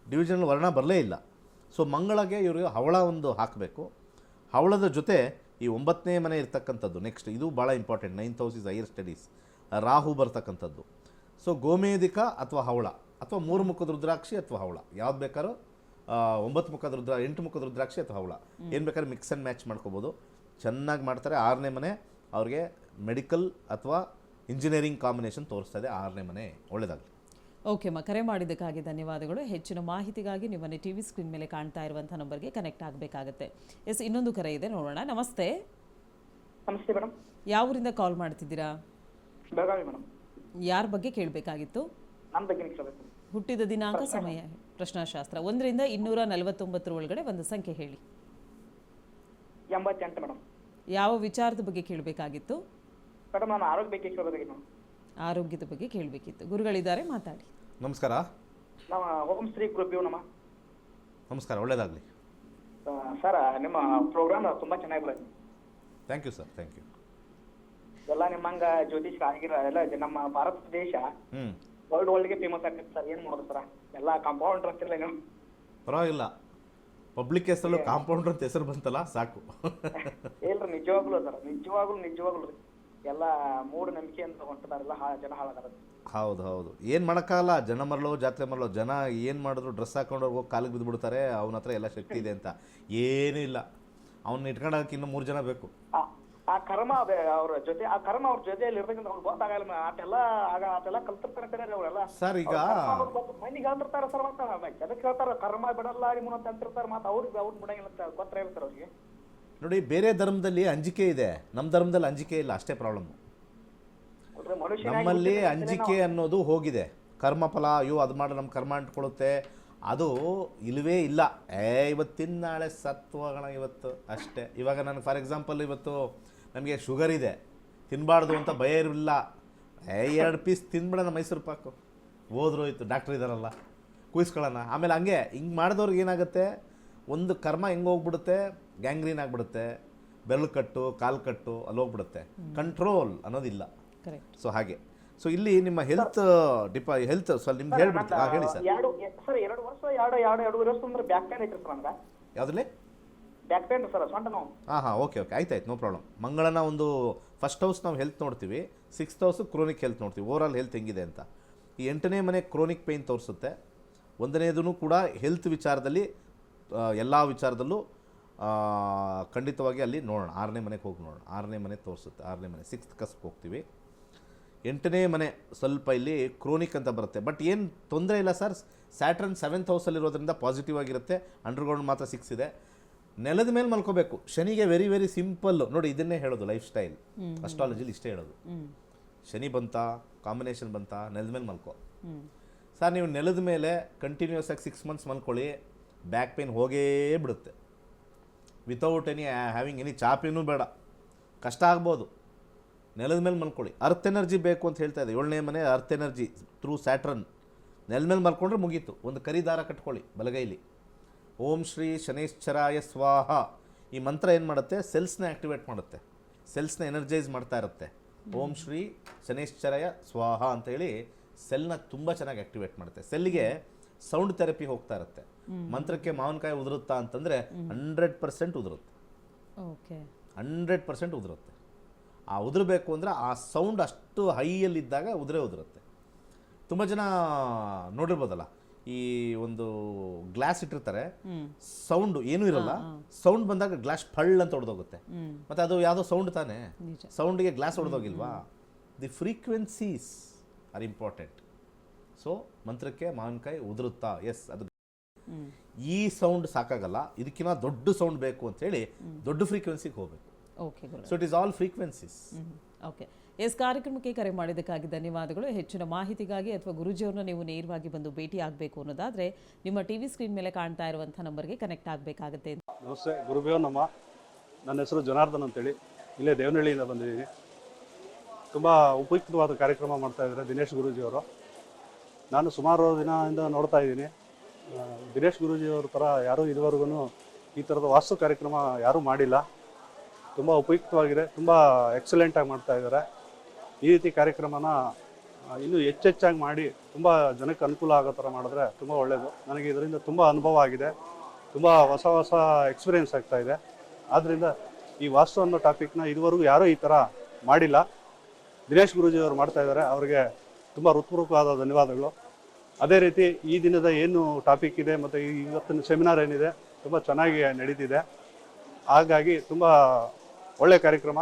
Speaker 4: ಡಿವಿಷನಲ್ ವರ್ಣ ಬರಲೇ ಇಲ್ಲ. ಸೊ ಮಂಗಳಗೆ ಇವ್ರಿಗೆ ಹವಳ ಒಂದು ಹಾಕಬೇಕು. ಹವಳದ ಜೊತೆ ಈ 9ನೇ ಮನೆ ಇರ್ತಕ್ಕಂಥದ್ದು ನೆಕ್ಸ್ಟ್, ಇದು ಭಾಳ important. 9th house is higher studies. Rahu ಬರ್ತಕ್ಕಂಥದ್ದು. ಸೊ ಗೋಮೇಧಿಕ ಅಥವಾ ಹವಳ ಅಥವಾ 3 ಮುಖದ ರುದ್ರಾಕ್ಷಿ ಅಥವಾ ಹವಳ, ಯಾವ್ದು ಬೇಕಾದ್ರೂ 9 ಮುಖದ 8 ಮುಖದ ರುದ್ರಾಕ್ಷಿ ಅಥವಾ ಹವಳ ಏನು ಬೇಕಾದ್ರೂ ಮಿಕ್ಸ್ ಆ್ಯಂಡ್ ಮ್ಯಾಚ್ ಮಾಡ್ಕೋಬೋದು. ಚೆನ್ನಾಗಿ ಮಾಡ್ತಾರೆ. 6ನೇ ಮನೆ ಅವ್ರಿಗೆ ಮೆಡಿಕಲ್ ಅಥವಾ ಇಂಜಿನಿಯರಿಂಗ್ ಕಾಂಬಿನೇಷನ್ ತೋರಿಸ್ತಾ ಇದೆ. 6ನೇ ಮನೆ ಒಳ್ಳೆಯದಾಗಲಿ.
Speaker 3: ಓಕೆ ಅಮ್ಮ, ಕರೆ ಮಾಡಿದ್ದಕ್ಕಾಗಿ ಧನ್ಯವಾದಗಳು. ಹೆಚ್ಚಿನ ಮಾಹಿತಿಗಾಗಿ ನಿಮ್ಮನೆ ಟಿವಿ ಸ್ಕ್ರೀನ್ ಮೇಲೆ ಕಾಣ್ತಾ ಇರುವಂಥ ನಂಬರ್ಗೆ ಕನೆಕ್ಟ್ ಆಗಬೇಕಾಗುತ್ತೆ. ಎಸ್, ಇನ್ನೊಂದು ಕರೆ ಇದೆ, ನೋಡೋಣ. ನಮಸ್ತೆ.
Speaker 6: ನಮಸ್ತೆ ಮೇಡಮ್.
Speaker 3: ಯಾವ ಊರಿಂದ ಕಾಲ್ ಮಾಡ್ತಿದ್ದೀರಾ?
Speaker 6: ಬೆಳಗಾವಿ ಮೇಡಮ್.
Speaker 3: ಯಾರ ಬಗ್ಗೆ ಕೇಳಬೇಕಾಗಿತ್ತು?
Speaker 6: ನಮ್ಮ ಬಗ್ಗೆ ಕೇಳಬೇಕು.
Speaker 3: ಹುಟ್ಟಿದ ದಿನಾಂಕ, ಸಮಯ, ಪ್ರಶ್ನಾಶಾಸ್ತ್ರ. 1ರಿಂದ 249 ಒಳಗಡೆ ಒಂದು ಸಂಖ್ಯೆ ಹೇಳಿ.
Speaker 6: 88 ಮೇಡಮ್.
Speaker 3: ಯಾವ ವಿಚಾರದ ಬಗ್ಗೆ ಕೇಳಬೇಕಾಗಿತ್ತು?
Speaker 6: ಮೇಡಮ್ ನಾನು ಆರೋಗ್ಯ ಬಗ್ಗೆ ಕೇಳಬೇಕಾಗಿತ್ತು ಮೇಡಮ್.
Speaker 3: ಆರೋಗ್ಯದ ಬಗ್ಗೆ ಕೇಳಬೇಕಿತ್ತು. ಗುರುಗಳಿದ್ದಾರೆ, ಮಾತಾಡಿ.
Speaker 4: ನಮಸ್ಕಾರ.
Speaker 6: ನಾವು ಓಂ ಶ್ರೀ ಗುರುಭ್ಯೋ ನಮಃ.
Speaker 4: ನಮಸ್ಕಾರ, ಒಳ್ಳೆಯದಾಗಲಿ.
Speaker 6: ಸರ್, ನಿಮ್ಮ ಪ್ರೋಗ್ರಾಮ್ ತುಂಬ ಚೆನ್ನಾಗಿ ಬರುತ್ತೆ.
Speaker 4: Thank you sir, thank you.
Speaker 6: ಎಲ್ಲ ನಿಮ್ಮಂಗ ಜ್ಯೋತಿಷ್ ಆಗಿರೋ ಎಲ್ಲ ನಮ್ಮ ಭಾರತ ದೇಶ ವರ್ಲ್ಡ್ಗೆ ಫೇಮಸ್ ಆಗ್ತದೆ ಸರ್. ಏನು ಮಾಡೋದು ಸರ್? ಎಲ್ಲ ಕಾಂಪೌಂಡರ್ ಅಂತಿರಲ್ಲ ನೀವು.
Speaker 4: ಪರವಾಗಿಲ್ಲ, ಪಬ್ಲಿಕ್ ಹೆಸರಲ್ಲೂ ಕಾಂಪೌಂಡರ್ ಅಂತ ಹೆಸರು ಬಂತಲ್ಲ, ಸಾಕು.
Speaker 6: ಇಲ್ರಿ, ನಿಜವಾಗ್ಲೂ ಸರ್, ನಿಜವಾಗ್ಲೂ ಎಲ್ಲ ಮೂಢನಂಬಿಕೆ ಅಂತ ಹೊಂಟದಾರೆಲ್ಲ ಜನ ಹಾಳಾಗ.
Speaker 4: ಹೌದು ಹೌದು, ಏನು ಮಾಡೋಕ್ಕಾಗಲ್ಲ. ಜನ ಮರಳೋ ಜಾತ್ರೆ ಮರಳೋ, ಜನ ಏನು ಮಾಡಿದ್ರು ಡ್ರೆಸ್ ಹಾಕೊಂಡವ್ರಿಗೆ ಹೋಗಿ ಕಾಲಿಗೆ ಬಿದ್ದುಬಿಡ್ತಾರೆ. ಅವನ ಹತ್ರ ಎಲ್ಲ ಶಕ್ತಿ ಇದೆ ಅಂತ ಏನೂ ಇಲ್ಲ. ಅವನ್ನ ಇಟ್ಕೊಂಡೋಗಕ್ಕೆ ಇನ್ನೂ 3 ಜನ ಬೇಕು.
Speaker 6: ಆ ಕರ್ಮ ಅವ್ರ ಜೊತೆ, ಆ ಕರ್ಮ ಅವ್ರ ಜೊತೆಯಲ್ಲಿ ಇರ್ಬೇಕಂತ ಅವ್ರಿಗೆ ಗೊತ್ತಾಗಲ್ಲ. ಆಟೆಲ್ಲ ಕಲ್ತಿರ್ತಾರೆ ಅವರೆಲ್ಲ
Speaker 4: ಸರ್. ಈಗ
Speaker 6: ಮಂದಿಗೆ ಹೇಳ್ತಿರ್ತಾರೆ ಸರ್, ಮತ್ತೆ ಅದಕ್ಕೆ ಹೇಳ್ತಾರೆ ಕರ್ಮ ಬಿಡಲ್ಲ ನಿಮ್ಮ ಅಂತ ಅಂತಿರ್ತಾರೆ. ಮತ್ತೆ ಅವ್ರಿಗೆ ಬಿಡಂಗಿಲ್ಲ ಅಂತ ಗೊತ್ತಿರ್ತಾರೆ ಅವ್ರಿಗೆ.
Speaker 4: ನೋಡಿ, ಬೇರೆ ಧರ್ಮದಲ್ಲಿ ಅಂಜಿಕೆ ಇದೆ, ನಮ್ಮ ಧರ್ಮದಲ್ಲಿ ಅಂಜಿಕೆ ಇಲ್ಲ, ಅಷ್ಟೇ ಪ್ರಾಬ್ಲಮ್ಮು. ನಮ್ಮಲ್ಲಿ ಅಂಜಿಕೆ ಅನ್ನೋದು ಹೋಗಿದೆ. ಕರ್ಮಫಲ, ಅಯ್ಯೋ ಅದು ಮಾಡಿ ನಮ್ಮ ಕರ್ಮ ಅಂಟ್ಕೊಳ್ಳುತ್ತೆ, ಅದು ಇಲ್ಲವೇ ಇಲ್ಲ. ಇವತ್ತಿನ ನಾಳೆ ಸತ್ವಗಳ ಇವತ್ತು ಅಷ್ಟೇ. ಇವಾಗ ನಾನು ಫಾರ್ ಎಕ್ಸಾಂಪಲ್ ಇವತ್ತು ನಮಗೆ ಶುಗರ್ ಇದೆ, ತಿನ್ನಬಾರ್ದು ಅಂತ ಭಯ ಇರಲಿಲ್ಲ. 2 ಪೀಸ್ ತಿಂದ್ಬಿಡೋಣ ಮೈಸೂರು ಪಾಕು, ಹೋದ್ರೋಯ್ತು, ಡಾಕ್ಟ್ರ್ ಇದ್ದಾರಲ್ಲ ಕೂಯಿಸ್ಕೊಳ್ಳೋಣ. ಆಮೇಲೆ ಹಿಂಗೆ ಮಾಡಿದವ್ರಿಗೆ ಏನಾಗುತ್ತೆ, ಒಂದು ಕರ್ಮ ಹೆಂಗೆ ಹೋಗ್ಬಿಡುತ್ತೆ, ಗ್ಯಾಂಗ್ರೀನ್ ಆಗಿಬಿಡುತ್ತೆ, ಬೆರಳು ಕಟ್ಟು, ಕಾಲು ಕಟ್ಟು, ಅಲ್ಲಿ ಹೋಗ್ಬಿಡುತ್ತೆ. ಕಂಟ್ರೋಲ್ ಅನ್ನೋದಿಲ್ಲ. ಸೊ ಹಾಗೆ. ಸೊ ಇಲ್ಲಿ ನಿಮ್ಮ ಹೆಲ್ತ್ ಹೆಲ್ತ್ ಸ್ವಲ್ಪ ನಿಮ್ಗೆ ಹೇಳ್ಬಿಡ್ತೀವಿ. ಹೇಳಿ ಸರ್.
Speaker 6: 2 ವರ್ಷ ಅಂದ್ರೆ ಬ್ಯಾಕ್ ಪೇನ್ ಐತ್ರಿ ಸರ್ ನಮ್ಗೆ.
Speaker 4: ಯಾವುದ್ರಲ್ಲಿ?
Speaker 6: ಬ್ಯಾಕ್ ಪೇನ್ ಸರ್, ಸೊಂಟ ನೋವು.
Speaker 4: ಹಾಂ, ಓಕೆ, ಆಯ್ತು, ನೋ ಪ್ರಾಬ್ಲಮ್. ಮಂಗಳನ ಒಂದು ಫಸ್ಟ್ ಹೌಸ್ ನಾವು ಹೆಲ್ತ್ ನೋಡ್ತೀವಿ, 6th ಹೌಸ್ ಕ್ರೋನಿಕ್ ಹೆಲ್ತ್ ನೋಡ್ತೀವಿ, ಓವರಾಲ್ ಹೆಲ್ತ್ ಹೆಂಗಿದೆ ಅಂತ. ಈ 8ನೇ ಮನೆ ಕ್ರೋನಿಕ್ ಪೇಯ್ನ್ ತೋರಿಸುತ್ತೆ. 1ನೇದೂ ಕೂಡ ಹೆಲ್ತ್ ವಿಚಾರದಲ್ಲಿ ಎಲ್ಲ ವಿಚಾರದಲ್ಲೂ ಖಂಡಿತವಾಗಿ ಅಲ್ಲಿ ನೋಡೋಣ. 6ನೇ ಮನೆಗೆ ಹೋಗಿ ನೋಡೋಣ. 6ನೇ ಮನೆ ತೋರಿಸುತ್ತೆ. 6ನೇ ಮನೆ 6th ಕಸ್ಗೆ ಹೋಗ್ತೀವಿ. 8ನೇ ಮನೆ ಸ್ವಲ್ಪ ಇಲ್ಲಿ ಕ್ರೋನಿಕ್ ಅಂತ ಬರುತ್ತೆ. ಬಟ್ ಏನು ತೊಂದರೆ ಇಲ್ಲ ಸರ್. ಸ್ಯಾಟ್ರನ್ 7th ಹೌಸಲ್ಲಿರೋದ್ರಿಂದ ಪಾಸಿಟಿವ್ ಆಗಿರುತ್ತೆ. ಅಂಡರ್ಗ್ರೌಂಡ್ ಮಾತ್ರ 6 ಇದೆ. ನೆಲದ ಮೇಲೆ ಮಲ್ಕೋಬೇಕು. ಶನಿಗೆ ವೆರಿ ವೆರಿ ಸಿಂಪಲ್. ನೋಡಿ, ಇದನ್ನೇ ಹೇಳೋದು ಲೈಫ್ ಸ್ಟೈಲ್. ಅಸ್ಟ್ರಾಲಜಿಲಿ ಇಷ್ಟೇ ಹೇಳೋದು. ಶನಿ ಬಂತ, ಕಾಂಬಿನೇಷನ್ ಬಂತ, ನೆಲದ ಮೇಲೆ ಮಲ್ಕೋ. ಸರ್ ನೀವು ನೆಲದ ಮೇಲೆ ಕಂಟಿನ್ಯೂಸ್ ಆಗಿ 6 ಮಂತ್ಸ್ ಮಲ್ಕೊಳ್ಳಿ, ಬ್ಯಾಕ್ ಪೇನ್ ಹೋಗೇ ಬಿಡುತ್ತೆ. ವಿತೌಟ್ ಹ್ಯಾವಿಂಗ್ ಎನಿ ಚಾಪಿನೂ ಬೇಡ. ಕಷ್ಟ ಆಗ್ಬೋದು, ನೆಲದ ಮೇಲೆ ಮಲ್ಕೊಳ್ಳಿ. ಅರ್ತ್ ಎನರ್ಜಿ ಬೇಕು ಅಂತ ಹೇಳ್ತಾ ಇದೆ. 7ನೇ ಮನೆ ಅರ್ತ್ ಎನರ್ಜಿ ಥ್ರೂ ಸ್ಯಾಟ್ರನ್. ನೆಲದ ಮೇಲೆ ಮಲ್ಕೊಂಡ್ರೆ ಮುಗೀತು. ಒಂದು ಕರಿ ದಾರ ಕಟ್ಕೊಳ್ಳಿ ಬಲಗೈಲಿ. ಓಂ ಶ್ರೀ ಶನೈಶ್ಚರಾಯ ಸ್ವಾಹ. ಈ ಮಂತ್ರ ಏನು ಮಾಡುತ್ತೆ? ಸೆಲ್ಸ್ನ ಆ್ಯಕ್ಟಿವೇಟ್ ಮಾಡುತ್ತೆ, ಸೆಲ್ಸ್ನ ಎನರ್ಜೈಸ್ ಮಾಡ್ತಾ ಇರುತ್ತೆ. ಓಂ ಶ್ರೀ ಶನೈಶ್ಚರಾಯ ಸ್ವಾಹ ಅಂತೇಳಿ ಸೆಲ್ನ ತುಂಬ ಚೆನ್ನಾಗಿ ಆ್ಯಕ್ಟಿವೇಟ್ ಮಾಡುತ್ತೆ. ಸೆಲ್ಗೆ ಸೌಂಡ್ ಥೆರಪಿ ಹೋಗ್ತಾ ಇರುತ್ತೆ. ಮಂತ್ರಕ್ಕೆ ಮಾವಿನಕಾಯಿ ಉದುರುತ್ತಾ ಅಂತಂದರೆ 100% ಉದುರುತ್ತೆ.
Speaker 3: ಓಕೆ,
Speaker 4: 100% ಉದುರುತ್ತೆ. ಆ ಉದುರಬೇಕು ಅಂದರೆ ಆ ಸೌಂಡ್ ಅಷ್ಟು ಹೈಯಲ್ಲಿದ್ದಾಗ ಉದುರುತ್ತೆ. ತುಂಬ ಜನ ನೋಡಿರ್ಬೋದಲ್ಲ, ಈ ಒಂದು ಗ್ಲಾಸ್ ಇಟ್ಟಿರ್ತಾರೆ, ಸೌಂಡ್ ಏನೂ ಇರಲ್ಲ, ಸೌಂಡ್ ಬಂದಾಗ ಗ್ಲಾಸ್ ಫಳ್ ಅಂತ ಹೊಡೆದೋಗುತ್ತೆ. ಮತ್ತು ಅದು ಯಾವುದೋ ಸೌಂಡ್ ತಾನೇ, ಸೌಂಡಿಗೆ ಗ್ಲಾಸ್ ಹೊಡೆದೋಗಿಲ್ವಾ? The frequencies are important. So ಮಂತ್ರಕ್ಕೆ ಮಾವಿನಕಾಯಿ ಉದುರುತ್ತಾ, ಎಸ್, ಅದು ಈ ಸೌಂಡ್ ಸಾಕಾಗಲ್ಲ, ಇದಕ್ಕಿಂತ ದೊಡ್ಡ ಸೌಂಡ್ ಬೇಕು ಅಂತೇಳಿ ದೊಡ್ಡ ಫ್ರೀಕ್ವೆನ್ಸಿಗೆ ಹೋಗಬೇಕು.
Speaker 3: ಓಕೆ ಗುರು.
Speaker 4: So it is all frequencies.
Speaker 3: Okay, yes, ಕಾರ್ಯಕ್ರಮಕ್ಕೆ ಕರೆ ಮಾಡಿದ್ದಕ್ಕಾಗಿ ಧನ್ಯವಾದಗಳು. ಹೆಚ್ಚಿನ ಮಾಹಿತಿಗಾಗಿ ಅಥವಾ ಗುರುಜಿಯವ್ರನ್ನ ನೀವು ನೇರವಾಗಿ ಬಂದು ಭೇಟಿ ಆಗಬೇಕು ಅನ್ನೋದಾದರೆ ನಿಮ್ಮ ಟಿವಿ ಸ್ಕ್ರೀನ್ ಮೇಲೆ ಕಾಣ್ತಾ ಇರುವಂಥ ನಂಬರ್ಗೆ ಕನೆಕ್ಟ್ ಆಗಬೇಕಾಗುತ್ತೆ.
Speaker 7: ನಮಸ್ತೆ, ಗುರುಭ್ಯೋ ನಮ. ನನ್ನ ಹೆಸರು ಜನಾರ್ದನ್ ಅಂತೇಳಿ, ಇಲ್ಲೇ ದೇವನಹಳ್ಳಿಯಿಂದ ಬಂದಿದ್ದೀನಿ. ತುಂಬ ಉಪಯುಕ್ತವಾದ ಕಾರ್ಯಕ್ರಮ ಮಾಡ್ತಾ ಇದ್ದಾರೆ ದಿನೇಶ್ ಗುರೂಜಿಯವರು. ನಾನು ಸುಮಾರು ದಿನದಿಂದ ನೋಡ್ತಾ ಇದ್ದೀನಿ. ದಿನೇಶ್ ಗುರೂಜಿಯವ್ರ ಥರ ಯಾರೂ ಇದುವರೆಗೂ ಈ ಥರದ ವಾಸ್ತು ಕಾರ್ಯಕ್ರಮ ಯಾರೂ ಮಾಡಿಲ್ಲ. ತುಂಬ ಉಪಯುಕ್ತವಾಗಿದೆ, ತುಂಬ ಎಕ್ಸಲೆಂಟಾಗಿ ಮಾಡ್ತಾ ಇದ್ದಾರೆ. ಈ ರೀತಿ ಕಾರ್ಯಕ್ರಮನ ಇನ್ನೂ ಹೆಚ್ಚೆಚ್ಚಾಗಿ ಮಾಡಿ ತುಂಬ ಜನಕ್ಕೆ ಅನುಕೂಲ ಆಗೋ ಥರ ಮಾಡಿದ್ರೆ ತುಂಬ ಒಳ್ಳೆಯದು. ನನಗೆ ಇದರಿಂದ ತುಂಬ ಅನುಭವ ಆಗಿದೆ, ತುಂಬ ಹೊಸ ಹೊಸ ಎಕ್ಸ್ಪೀರಿಯೆನ್ಸ್ ಆಗ್ತಾ ಇದೆ. ಆದ್ದರಿಂದ ಈ ವಾಸ್ತು ಅನ್ನೋ ಟಾಪಿಕ್ನ ಇದುವರೆಗೂ ಯಾರೂ ಈ ಥರ ಮಾಡಿಲ್ಲ. ದಿನೇಶ್ ಗುರೂಜಿಯವರು ಮಾಡ್ತಾ ಇದ್ದಾರೆ, ಅವರಿಗೆ ತುಂಬ ಹೃತ್ಪೂರ್ವಕವಾದ ಧನ್ಯವಾದಗಳು. ಅದೇ ರೀತಿ ಈ ದಿನದ ಏನು ಟಾಪಿಕ್ ಇದೆ ಮತ್ತು ಇವತ್ತಿನ ಸೆಮಿನಾರ್ ಏನಿದೆ ತುಂಬ ಚೆನ್ನಾಗಿ ನಡೀತಿದೆ. ಹಾಗಾಗಿ ತುಂಬ ಒಳ್ಳೆಯ ಕಾರ್ಯಕ್ರಮ,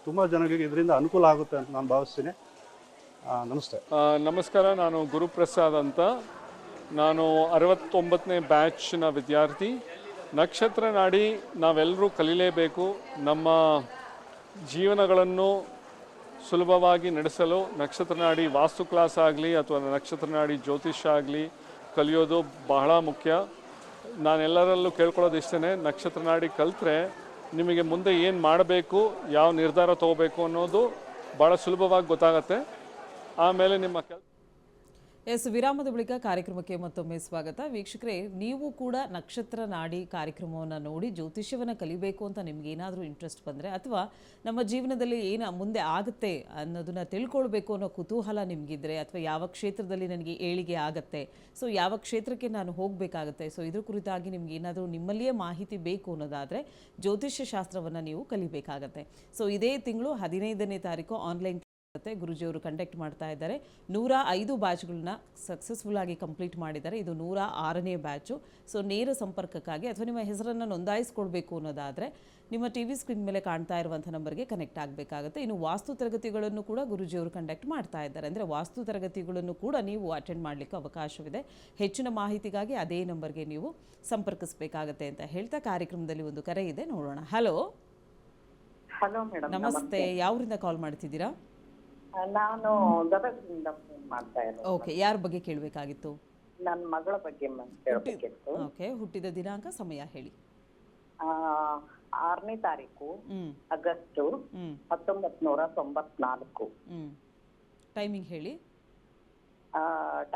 Speaker 7: ತುಂಬ ಜನಗಳಿಗೆ ಇದರಿಂದ ಅನುಕೂಲ ಆಗುತ್ತೆ ಅಂತ ನಾನು ಭಾವಿಸ್ತೀನಿ. ನಮಸ್ತೆ.
Speaker 8: ನಮಸ್ಕಾರ, ನಾನು ಗುರುಪ್ರಸಾದ್ ಅಂತ. ನಾನು 69ನೇ ಬ್ಯಾಚ್ನ ವಿದ್ಯಾರ್ಥಿ. ನಕ್ಷತ್ರ ನಾಡಿ ನಾವೆಲ್ಲರೂ ಕಲೀಲೇಬೇಕು. ನಮ್ಮ ಜೀವನಗಳನ್ನು ಸುಲಭವಾಗಿ ನಡೆಸಲು ನಕ್ಷತ್ರ ನಾಡಿ ವಾಸ್ತು ಕ್ಲಾಸ್ ಆಗಲಿ ಅಥವಾ ನಕ್ಷತ್ರ ನಾಡಿ ಜ್ಯೋತಿಷ್ಯ ಆಗಲಿ ಕಲಿಯೋದು ಬಹಳ ಮುಖ್ಯ. ನಾನೆಲ್ಲರಲ್ಲೂ ಕೇಳ್ಕೊಳ್ಳೋದು ಇಷ್ಟೇ, ನಕ್ಷತ್ರ ನಾಡಿ ಕಲಿತ್ರೆ ನಿಮಗೆ ಮುಂದೆ ಏನು ಮಾಡಬೇಕು, ಯಾವ ನಿರ್ಧಾರ ತೊಗೋಬೇಕು ಅನ್ನೋದು ಭಾಳ ಸುಲಭವಾಗಿ ಗೊತ್ತಾಗತ್ತೆ. ಆಮೇಲೆ ನಿಮ್ಮ
Speaker 3: ಎಸ್, ವಿರಾಮದ ಬಳಿಕ ಕಾರ್ಯಕ್ರಮಕ್ಕೆ ಮತ್ತೊಮ್ಮೆ ಸ್ವಾಗತ. ವೀಕ್ಷಕರೇ, ನೀವು ಕೂಡ ನಕ್ಷತ್ರ ನಾಡಿ ಕಾರ್ಯಕ್ರಮವನ್ನು ನೋಡಿ ಜ್ಯೋತಿಷ್ಯವನ್ನು ಕಲಿಬೇಕು ಅಂತ ನಿಮ್ಗೆ ಏನಾದರೂ ಇಂಟ್ರೆಸ್ಟ್ ಬಂದರೆ, ಅಥವಾ ನಮ್ಮ ಜೀವನದಲ್ಲಿ ಏನು ಮುಂದೆ ಆಗುತ್ತೆ ಅನ್ನೋದನ್ನು ತಿಳ್ಕೊಳ್ಬೇಕು ಅನ್ನೋ ಕುತೂಹಲ ನಿಮಗಿದ್ರೆ, ಅಥವಾ ಯಾವ ಕ್ಷೇತ್ರದಲ್ಲಿ ನನಗೆ ಏಳಿಗೆ ಆಗುತ್ತೆ, ಸೊ ಯಾವ ಕ್ಷೇತ್ರಕ್ಕೆ ನಾನು ಹೋಗಬೇಕಾಗತ್ತೆ, ಸೊ ಇದ್ರ ಕುರಿತಾಗಿ ನಿಮ್ಗೆ ಏನಾದರೂ ನಿಮ್ಮಲ್ಲಿಯೇ ಮಾಹಿತಿ ಬೇಕು ಅನ್ನೋದಾದರೆ ಜ್ಯೋತಿಷ್ಯ ಶಾಸ್ತ್ರವನ್ನು ನೀವು ಕಲಿಬೇಕಾಗತ್ತೆ. ಸೊ ಇದೇ ತಿಂಗಳು 15ನೇ ತಾರೀಕು ಆನ್ಲೈನ್ ಗುರುಜಿಯವರು ಕಂಡಕ್ಟ್ ಮಾಡ್ತಾ ಇದ್ದಾರೆ. 105 ಬ್ಯಾಚ್ಗಳನ್ನ ಸಕ್ಸಸ್ಫುಲ್ ಆಗಿ ಕಂಪ್ಲೀಟ್ ಮಾಡಿದ್ದಾರೆ. ಇದು 106ನೇ ಬ್ಯಾಚು. ಸೊ ನೇರ ಸಂಪರ್ಕಕ್ಕಾಗಿ ಅಥವಾ ನಿಮ್ಮ ಹೆಸರನ್ನು ನೋಂದಾಯಿಸ್ಕೊಳ್ಬೇಕು ಅನ್ನೋದಾದರೆ ನಿಮ್ಮ ಟಿವಿ ಸ್ಕ್ರೀನ್ ಮೇಲೆ ಕಾಣ್ತಾ ಇರುವಂಥ ನಂಬರ್ಗೆ ಕನೆಕ್ಟ್ ಆಗಬೇಕಾಗುತ್ತೆ. ಇನ್ನು ವಾಸ್ತು ತರಗತಿಗಳನ್ನು ಕೂಡ ಗುರುಜಿಯವರು ಕಂಡಕ್ಟ್ ಮಾಡ್ತಾ ಇದ್ದಾರೆ. ಅಂದರೆ ವಾಸ್ತು ತರಗತಿಗಳನ್ನು ಕೂಡ ನೀವು ಅಟೆಂಡ್ ಮಾಡಲಿಕ್ಕೆ ಅವಕಾಶವಿದೆ. ಹೆಚ್ಚಿನ ಮಾಹಿತಿಗಾಗಿ ಅದೇ ನಂಬರ್ಗೆ ನೀವು ಸಂಪರ್ಕಿಸಬೇಕಾಗತ್ತೆ ಅಂತ ಹೇಳ್ತಾ ಕಾರ್ಯಕ್ರಮದಲ್ಲಿ ಒಂದು ಕರೆ ಇದೆ, ನೋಡೋಣ. ಹಲೋ.
Speaker 9: ಹಲೋ ಮೇಡಮ್,
Speaker 3: ನಮಸ್ತೆ. ಯಾವರಿಂದ ಕಾಲ್ ಮಾಡ್ತಿದ್ದೀರಾ?
Speaker 9: ನಾನು ಗದಗದಿಂದ ಫೋನ್ ಮಾಡ್ತಾ ಇರೋದು.
Speaker 3: ಓಕೆ, ಯಾರ ಬಗ್ಗೆ ಕೇಳಬೇಕಾಗಿತ್ತು?
Speaker 9: ನನ್ನ ಮಗಳ ಬಗ್ಗೆ ಕೇಳಬೇಕಿತ್ತು.
Speaker 3: ಓಕೆ, ಹುಟ್ಟಿದ ದಿನಾಂಕ, ಸಮಯ ಹೇಳಿ.
Speaker 9: 6ನೇ ತಾರೀಕು ಆಗಸ್ಟ್ 1994.
Speaker 3: ಟೈಮಿಂಗ್ ಹೇಳಿ.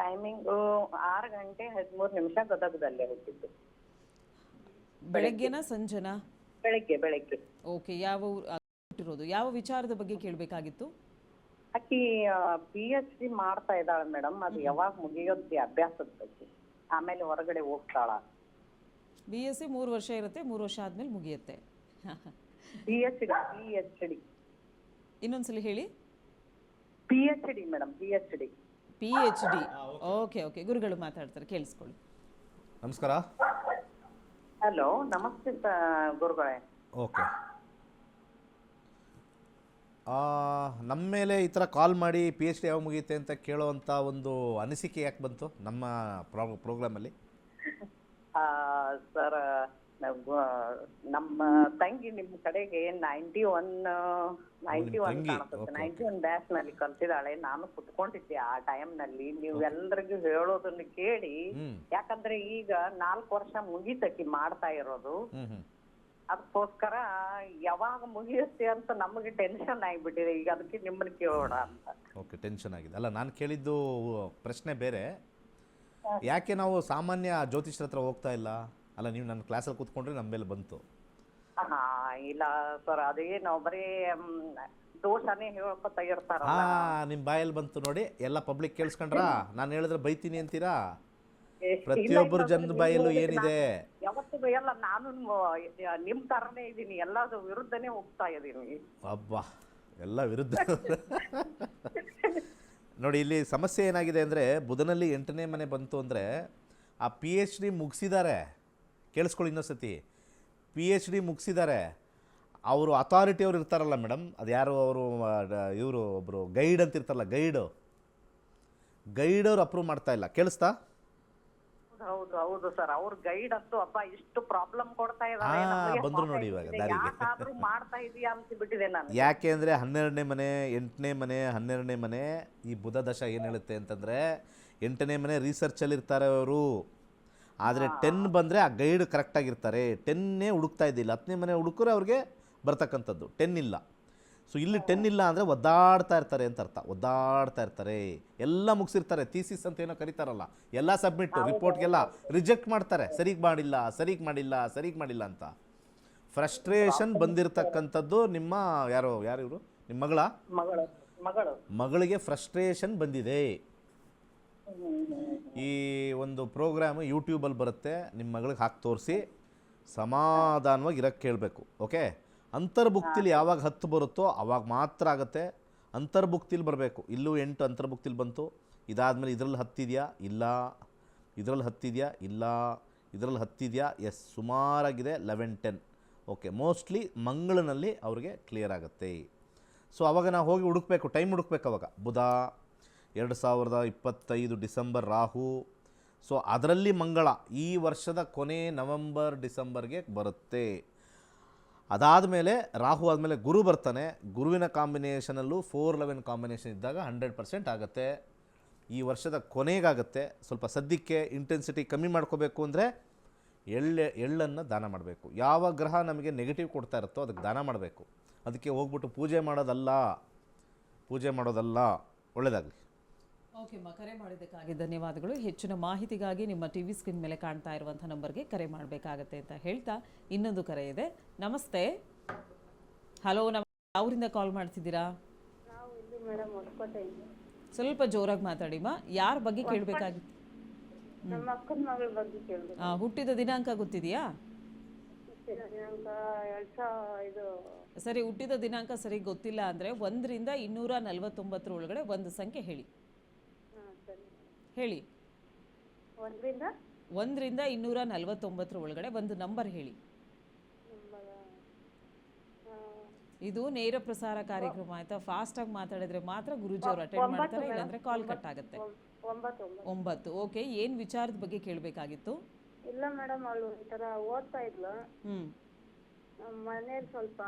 Speaker 9: ಟೈಮಿಂಗು 6 ಗಂಟೆ 13 ನಿಮಿಷ ಗದಗದಲ್ಲೇ ಹುಟ್ಟಿದ್ದು.
Speaker 3: ಬೆಳಗ್ಗೆನಾ ಸಂಜೆನಾ?
Speaker 9: ಬೆಳಗ್ಗೆ.
Speaker 3: ಓಕೆ, ಯಾವ ಹುಟ್ಟಿರೋದು? ಯಾವ ವಿಚಾರದ ಬಗ್ಗೆ ಕೇಳಬೇಕಾಗಿತ್ತು?
Speaker 9: ಆಕಿ PhD ಮಾಡ್ತಾ ಇದ್ದಾಳೆ ಮೇಡಮ್. ಅದು ಯಾವಾಗ ಮುಗಿಯೋದ್ರಿ ಅಭ್ಯಾಸದ ಬಗ್ಗೆ, ಆಮೇಲೆ ಹೊರಗಡೆ ಹೋಗ್ತಾಳ.
Speaker 3: BSc 3 ವರ್ಷ ಇರುತ್ತೆ, 3 ವರ್ಷ ಆದ್ಮೇಲೆ ಮುಗಿಯುತ್ತೆ.
Speaker 9: PhD
Speaker 3: ಇನ್ನೊಂದ್ಸಲಿ ಹೇಳಿ.
Speaker 9: PhD madam, PhD.
Speaker 3: ಓಕೆ, ಗುರುಗಳು ಮಾತಾಡ್ತಾರೆ, ಕೇಳಿಸ್ಕೊಳ್ಳಿ.
Speaker 4: ನಮಸ್ಕಾರ.
Speaker 9: ಹಲೋ, ನಮಸ್ತೆ ಗುರುಗಳೇ.
Speaker 4: ಓಕೆ, ನಮ್ಮ ಮೇಲೆ ಈ ಥರ ಕಾಲ್ ಮಾಡಿ PhD ಯಾವಾಗ ಮುಗಿಯುತ್ತೆ ಅಂತ ಕೇಳೋವಂಥ ಒಂದು ಅನಿಸಿಕೆ ಯಾಕೆ ಬಂತು ನಮ್ಮ ಪ್ರೋಗ್ರಾಮಲ್ಲಿ?
Speaker 9: ಸರ್, ನಮ್ಮ ತಂಗಿ ನಿಮ್ ಕಡೆಗೆ 91
Speaker 4: ತಂಗಿ,
Speaker 9: ಕಾಣಿಸುತ್ತೆ,
Speaker 4: okay,
Speaker 9: 91 ಬ್ಯಾಚ್ ನಲ್ಲಿ ಕಲ್ತಿದ್ದಾಳೆ. ನಾನು ಕುತ್ಕೊಂಡಿದ್ದೆ ಆ ಟೈಮ್ ನಲ್ಲಿ ನೀವೆಲ್ಲರಿಗೂ ಹೇಳೋದನ್ನ ಕೇಳಿ. ಯಾಕಂದ್ರೆ ಈಗ 4 ವರ್ಷ ಮುಗಿತಕಿ ಮಾಡ್ತಾ ಇರೋದು. ಅದಕ್ಕೋಸ್ಕರ ಯಾವಾಗ ಮುಗಿಯುತ್ತೆ ಅಂತ ನಮಗೆ ಟೆನ್ಷನ್ ಆಗಿಬಿಟ್ಟಿದೆ. ಈಗ ಅದಕ್ಕೆ ನಿಮ್ಮನ್ನ ಕೇಳೋಣ ಅಂತ.
Speaker 4: ಓಕೆ, ಟೆನ್ಷನ್ ಆಗಿದೆ. ಅಲ್ಲ, ನಾನು ಕೇಳಿದ್ದು ಪ್ರಶ್ನೆ ಬೇರೆ. ಯಾಕೆ ನಾವು ಸಾಮಾನ್ಯ ಜ್ಯೋತಿಷ್ಯರ ಹತ್ರ ಹೋಗ್ತಾ ಇಲ್ಲ? ಅಲ್ಲ, ನೀವು ನನ್ನ ಕ್ಲಾಸಲ್ಲಿ ಕೂತ್ಕೊಂಡ್ರೆ ನಮ್ಮ ಮೇಲೆ ಬಂತು.
Speaker 9: ಇಲ್ಲ ಸರ್, ಅದೇನೋ ಬರೀ ದೋಷನೇ ಹೇಳ್ಕೊತಾ ಇರ್ತಾರಲ್ಲ.
Speaker 4: ನಿಮ್ಮ ಬಾಯಲ್ಲಿ ಬಂತು ನೋಡಿ, ಎಲ್ಲ ಪಬ್ಲಿಕ್ ಕೇಳಿಸ್ಕೊಂಡ್ರಾ? ನಾನು ಹೇಳಿದ್ರೆ ಬೈತೀನಿ ಅಂತೀರಾ? ಪ್ರತಿಯೊಬ್ಬರ ಜನದ ಬಾಯಲ್ಲೂ ಏನಿದೆ?
Speaker 9: ಯಾವತ್ತೂ ಎಲ್ಲ ನಾನು ನಿಮ್ ತರನೇ ಇದೀನಿ, ಎಲ್ಲಾದ್ರ ವಿರುದ್ಧನೇ ಹೋಗ್ತಾ ಇದೀನಿ.
Speaker 4: ಅಬ್ಬಾ, ಎಲ್ಲ ವಿರುದ್ಧ. ನೋಡಿ, ಇಲ್ಲಿ ಸಮಸ್ಯೆ ಏನಾಗಿದೆ ಅಂದರೆ, ಬುಧನಲ್ಲಿ 8ನೇ ಮನೆ ಬಂತು ಅಂದರೆ ಆ PhD ಮುಗಿಸಿದ್ದಾರೆ. ಕೇಳಿಸ್ಕೊಳ್ಳಿ ಇನ್ನೊಂದ್ಸತಿ, PhD ಮುಗಿಸಿದ್ದಾರೆ. ಅವರು ಅಥಾರಿಟಿ ಅವ್ರು ಇರ್ತಾರಲ್ಲ ಮೇಡಮ್, ಅದು ಯಾರು ಅವರು, ಇವರು ಒಬ್ಬರು ಗೈಡ್ ಅಂತ ಇರ್ತಾರಲ್ಲ, ಗೈಡವ್ರು ಅಪ್ರೂವ್ ಮಾಡ್ತಾ ಇಲ್ಲ. ಕೇಳಿಸ್ತಾ?
Speaker 9: ಹೌದು ಹೌದು ಸರ್, ಅವ್ರ ಗೈಡ್ ಅಂತೂ ಅಪ್ಪ ಇಷ್ಟು ಪ್ರಾಬ್ಲಮ್ ಕೊಡ್ತಾ ಇದ್ದಾರೆ.
Speaker 4: ಬಂದ್ರು ನೋಡಿ ಇವಾಗ ದಾರಿಗೆ.
Speaker 9: ಮಾಡ್ತಾ ಇದೀಯಾ ಅಂತ ಬಿಟ್ಟಿದೆ ನಾನು.
Speaker 4: ಯಾಕೆ ಅಂದರೆ 12ನೇ ಮನೆ, 8ನೇ ಮನೆ, 12ನೇ ಮನೆ, ಈ ಬುಧ ದಶ ಏನು ಹೇಳುತ್ತೆ ಅಂತಂದರೆ, 8ನೇ ಮನೆ ರಿಸರ್ಚಲ್ಲಿ ಇರ್ತಾರೆ ಅವರು. ಆದರೆ 10 ಬಂದರೆ ಆ ಗೈಡ್ ಕರೆಕ್ಟಾಗಿರ್ತಾರೆ. 10ನೇ ಹುಡುಕ್ತಾ ಇದ್ದಿಲ್ಲ, 10ನೇ ಮನೆ ಹುಡುಕರೆ ಅವ್ರಿಗೆ ಬರ್ತಕ್ಕಂಥದ್ದು. 10 ಇಲ್ಲ. ಸೊ ಇಲ್ಲಿ 10 ಇಲ್ಲ ಅಂದರೆ ಒದ್ದಾಡ್ತಾ ಇರ್ತಾರೆ ಅಂತ ಅರ್ಥ. ಒದ್ದಾಡ್ತಾ ಇರ್ತಾರೆ, ಎಲ್ಲ ಮುಗಿಸಿರ್ತಾರೆ. ಥೀಸಿಸ್ ಅಂತ ಏನೋ ಕರೀತಾರಲ್ಲ, ಎಲ್ಲ ಸಬ್ಮಿಟ್ಟು, ರಿಪೋರ್ಟ್ಗೆಲ್ಲ ರಿಜೆಕ್ಟ್ ಮಾಡ್ತಾರೆ. ಸರಿಗೆ ಮಾಡಿಲ್ಲ ಅಂತ. ಫ್ರಸ್ಟ್ರೇಷನ್ ಬಂದಿರತಕ್ಕಂಥದ್ದು ನಿಮ್ಮ ಯಾರು ಇವರು, ನಿಮ್ಮ ಮಗಳಿಗೆ ಫ್ರಸ್ಟ್ರೇಷನ್ ಬಂದಿದೆ. ಈ ಒಂದು ಪ್ರೋಗ್ರಾಮು ಯೂಟ್ಯೂಬಲ್ಲಿ ಬರುತ್ತೆ, ನಿಮ್ಮ ಮಗಳಿಗೆ ಹಾಕಿ ತೋರಿಸಿ ಸಮಾಧಾನವಾಗಿ ಇರೋಕ್ಕೆ ಕೇಳಬೇಕು. ಓಕೆ, ಅಂತರ್ಭುಕ್ತಿಲಿ ಯಾವಾಗ 10 ಬರುತ್ತೋ ಆವಾಗ ಮಾತ್ರ ಆಗುತ್ತೆ. ಅಂತರ್ಭುಕ್ತಿಲಿ ಬರಬೇಕು. ಇಲ್ಲೂ 8 ಅಂತರ್ಭುಕ್ತಿಲಿ ಬಂತು. ಇದಾದಮೇಲೆ ಇದರಲ್ಲಿ 10 ಇದೆಯಾ? ಇಲ್ಲ. ಇದರಲ್ಲಿ 10 ಇದೆಯಾ? ಇಲ್ಲ. ಇದರಲ್ಲಿ 10 ಇದೆಯಾ? ಎಸ್, ಸುಮಾರಾಗಿದೆ. 11, 10. ಓಕೆ, ಮೋಸ್ಟ್ಲಿ ಮಂಗಳನಲ್ಲಿ ಅವ್ರಿಗೆ ಕ್ಲಿಯರ್ ಆಗುತ್ತೆ. ಸೊ ಅವಾಗ ನಾವು ಹೋಗಿ ಹುಡುಕ್ಬೇಕು, ಟೈಮ್ ಹುಡುಕ್ಬೇಕು. ಅವಾಗ ಬುಧ 2025 ಡಿಸೆಂಬರ್ ರಾಹು. ಸೊ ಅದರಲ್ಲಿ ಮಂಗಳ ಈ ವರ್ಷದ ಕೊನೆ ನವೆಂಬರ್ ಡಿಸೆಂಬರ್ಗೆ ಬರುತ್ತೆ. ಅದಾದಮೇಲೆ ರಾಹು ಆದಮೇಲೆ ಗುರು ಬರ್ತಾನೆ. ಗುರುವಿನ ಕಾಂಬಿನೇಷನಲ್ಲೂ 4-11 ಕಾಂಬಿನೇಷನ್ ಇದ್ದಾಗ 100% ಆಗುತ್ತೆ. ಈ ವರ್ಷದ ಕೊನೆಗಾಗುತ್ತೆ. ಸ್ವಲ್ಪ ಸದ್ಯಕ್ಕೆ ಇಂಟೆನ್ಸಿಟಿ ಕಮ್ಮಿ ಮಾಡ್ಕೋಬೇಕು ಅಂದರೆ ಎಳ್ಳನ್ನು ದಾನ ಮಾಡಬೇಕು. ಯಾವ ಗ್ರಹ ನಮಗೆ ನೆಗೆಟಿವ್ ಕೊಡ್ತಾ ಇರುತ್ತೋ ಅದಕ್ಕೆ ದಾನ ಮಾಡಬೇಕು. ಅದಕ್ಕೆ ಹೋಗ್ಬಿಟ್ಟು ಪೂಜೆ ಮಾಡೋದಲ್ಲ. ಒಳ್ಳೆಯದಾಗಲಿ.
Speaker 3: ಓಕೆ ಅಮ್ಮ, ಕರೆ ಮಾಡಿದ್ದಕ್ಕಾಗಿ ಧನ್ಯವಾದಗಳು. ಹೆಚ್ಚಿನ ಮಾಹಿತಿಗಾಗಿ ನಿಮ್ಮ TV ಸ್ಕ್ರೀನ್ ಮೇಲೆ ಕಾಣ್ತಾ ಇರುವಂಥ ನಂಬರ್ಗೆ ಕರೆ ಮಾಡಬೇಕಾಗತ್ತೆ ಅಂತ ಹೇಳ್ತಾ, ಇನ್ನೊಂದು ಕರೆ ಇದೆ. ನಮಸ್ತೆ. ಹಲೋ, ಅವರಿಂದ ಕಾಲ್ ಮಾಡ್ತಿದ್ದೀರಾ? ಸ್ವಲ್ಪ ಜೋರಾಗಿ ಮಾತಾಡಿಮ್ಮ. ಯಾರ ಬಗ್ಗೆ ಕೇಳಬೇಕಾಗಿತ್ತು? ಹುಟ್ಟಿದ ದಿನಾಂಕ ಗೊತ್ತಿದೆಯಾ? ಸರಿ, ಹುಟ್ಟಿದ ದಿನಾಂಕ ಸರಿ ಗೊತ್ತಿಲ್ಲ ಅಂದರೆ 1ರಿಂದ 249 ಒಳಗಡೆ ಒಂದು ಸಂಖ್ಯೆ ಹೇಳಿ. 1ರಿಂದ 249 ಒಳಗಡೆ ಒಂದು ನಂಬರ್ ಹೇಳಿ. ಇದು ನೇರ ಪ್ರಸಾರ ಕಾರ್ಯಕ್ರಮ ಆಯ್ತಾ? ಫಾಸ್ಟಾಗಿ ಮಾತಾಡಿದ್ರೆ ಮಾತ್ರ ಗುರೂಜಿ ಅವರು ಅಟೆಂಡ್ ಮಾಡ್ತಾರೆ, ಇಲ್ಲಾಂದ್ರೆ ಕಾಲ್ ಕಟ್ ಆಗುತ್ತೆ. 9. ಓಕೆ, ಏನು ವಿಚಾರದ ಬಗ್ಗೆ ಕೇಳಬೇಕಾಗಿತ್ತು?
Speaker 5: ಇಲ್ಲ ಮೇಡಮ್, ಅವಳು ಈ ತರ ಓದ್ತಾ ಇದ್ಲು. ಮನೇಲಿ ಸ್ವಲ್ಪ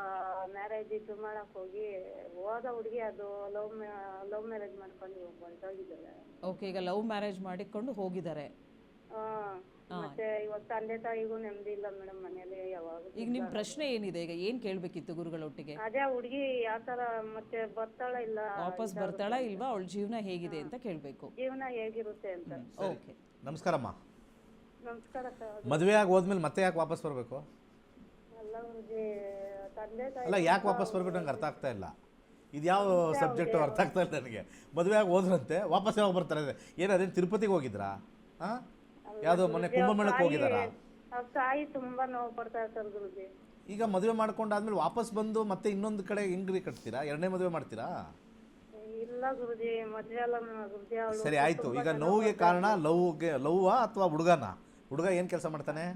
Speaker 5: ಮ್ಯಾರೇಜ್ ಇತ್ತು ಮಾಡಕ್ ಹೋಗಿ ಓದ ಹುಡುಗಿ ಅದು ಲವ್ ಮ್ಯಾರೇಜ್ ಮಾಡ್ಕೊಂಡು ಹೊರಟೋಗಿದ್ದಾರೆ.
Speaker 3: ಓಕೆ, ಈಗ ಲವ್ ಮ್ಯಾರೇಜ್ ಮಾಡಿಕೊಂಡು ಹೋಗಿದ್ದಾರೆ.
Speaker 5: ಮತ್ತೆ ಇವತ್ತು ತಂದೆ ತಾಯಿಗೂ ನೆಮ್ಮದಿ ಇಲ್ಲ ಮೇಡಮ್ ಮನೇಲಿ. ಯಾವಾಗ
Speaker 3: ಈಗ ನಿಮ್ ಪ್ರಶ್ನೆ ಏನಿದೆ? ಈಗ ಏನ್ ಕೇಳ್ಬೇಕಿತ್ತು ಗುರುಗಳೊಟ್ಟಿಗೆ?
Speaker 5: ಅದೇ ಹುಡುಗಿ ಯಾವ ತರ ಮತ್ತೆ ಬರ್ತಾಳ ಇಲ್ಲ,
Speaker 3: ವಾಪಸ್ ಬರ್ತಾಳ ಇಲ್ವಾ, ಅವಳ ಜೀವನ ಹೇಗಿದೆ ಅಂತ ಕೇಳ್ಬೇಕು.
Speaker 5: ಜೀವನ ಹೇಗಿರುತ್ತೆ ಅಂತ.
Speaker 3: ಓಕೆ,
Speaker 4: ನಮಸ್ಕಾರಮ್ಮ.
Speaker 5: ನಮಸ್ಕಾರ ಸರ್.
Speaker 4: ಮದುವೆ ಆಗಿ ಹೋದ್ಮೇಲೆ ಮತ್ತೆ ಯಾಕೆ ವಾಪಸ್ ಬರಬೇಕು?
Speaker 5: ತಂದೆ ತಾಯಿ
Speaker 4: ಅಲ್ಲ, ಯಾಕೆ ವಾಪಸ್ ಬರ್ಬೇಕು ನಂಗೆ ಅರ್ಥ ಆಗ್ತಾ ಇಲ್ಲ. ಇದು ಯಾವ ಸಬ್ಜೆಕ್ಟು ಅರ್ಥ ಆಗ್ತಾ ಇಲ್ಲ ನನಗೆ. ಮದುವೆ ಆಗಿ ಹೋದ್ರಂತೆ, ವಾಪಸ್ ಯಾವಾಗ ಬರ್ತಾರೆ? ಏನಾದೇನು ತಿರುಪತಿಗೆ ಹೋಗಿದ್ರಾ? ಯಾವುದೋ ಮೊನ್ನೆ ಕುಂಭಮೇಳಕ್ಕೆ ಹೋಗಿದಾರಾ?
Speaker 5: ತಾಯಿ ತುಂಬಾ ನೋವು ಪಡ್ತಾ ಇರ್ತಾರೆ ಗುರುಜಿ.
Speaker 4: ಈಗ ಮದುವೆ ಮಾಡ್ಕೊಂಡಾದ್ಮೇಲೆ ವಾಪಸ್ ಬಂದು ಮತ್ತೆ ಇನ್ನೊಂದು ಕಡೆ ಹೆಂಗ್ರಿ ಕಟ್ತೀರಾ? 2ನೇ ಮದುವೆ ಮಾಡ್ತೀರಾ?
Speaker 5: ಇಲ್ಲ ಗುರುಜಿ, ಮದುವೆ ಅಲ್ಲ ಗುರುಜಿ.
Speaker 4: ಸರಿ, ಆಯ್ತು. ಈಗ ನೋವಿಗೆ ಕಾರಣ ಲವ್ವಾ ಅಥವಾ ಹುಡುಗ ಏನು ಕೆಲಸ ಮಾಡ್ತಾನೆ?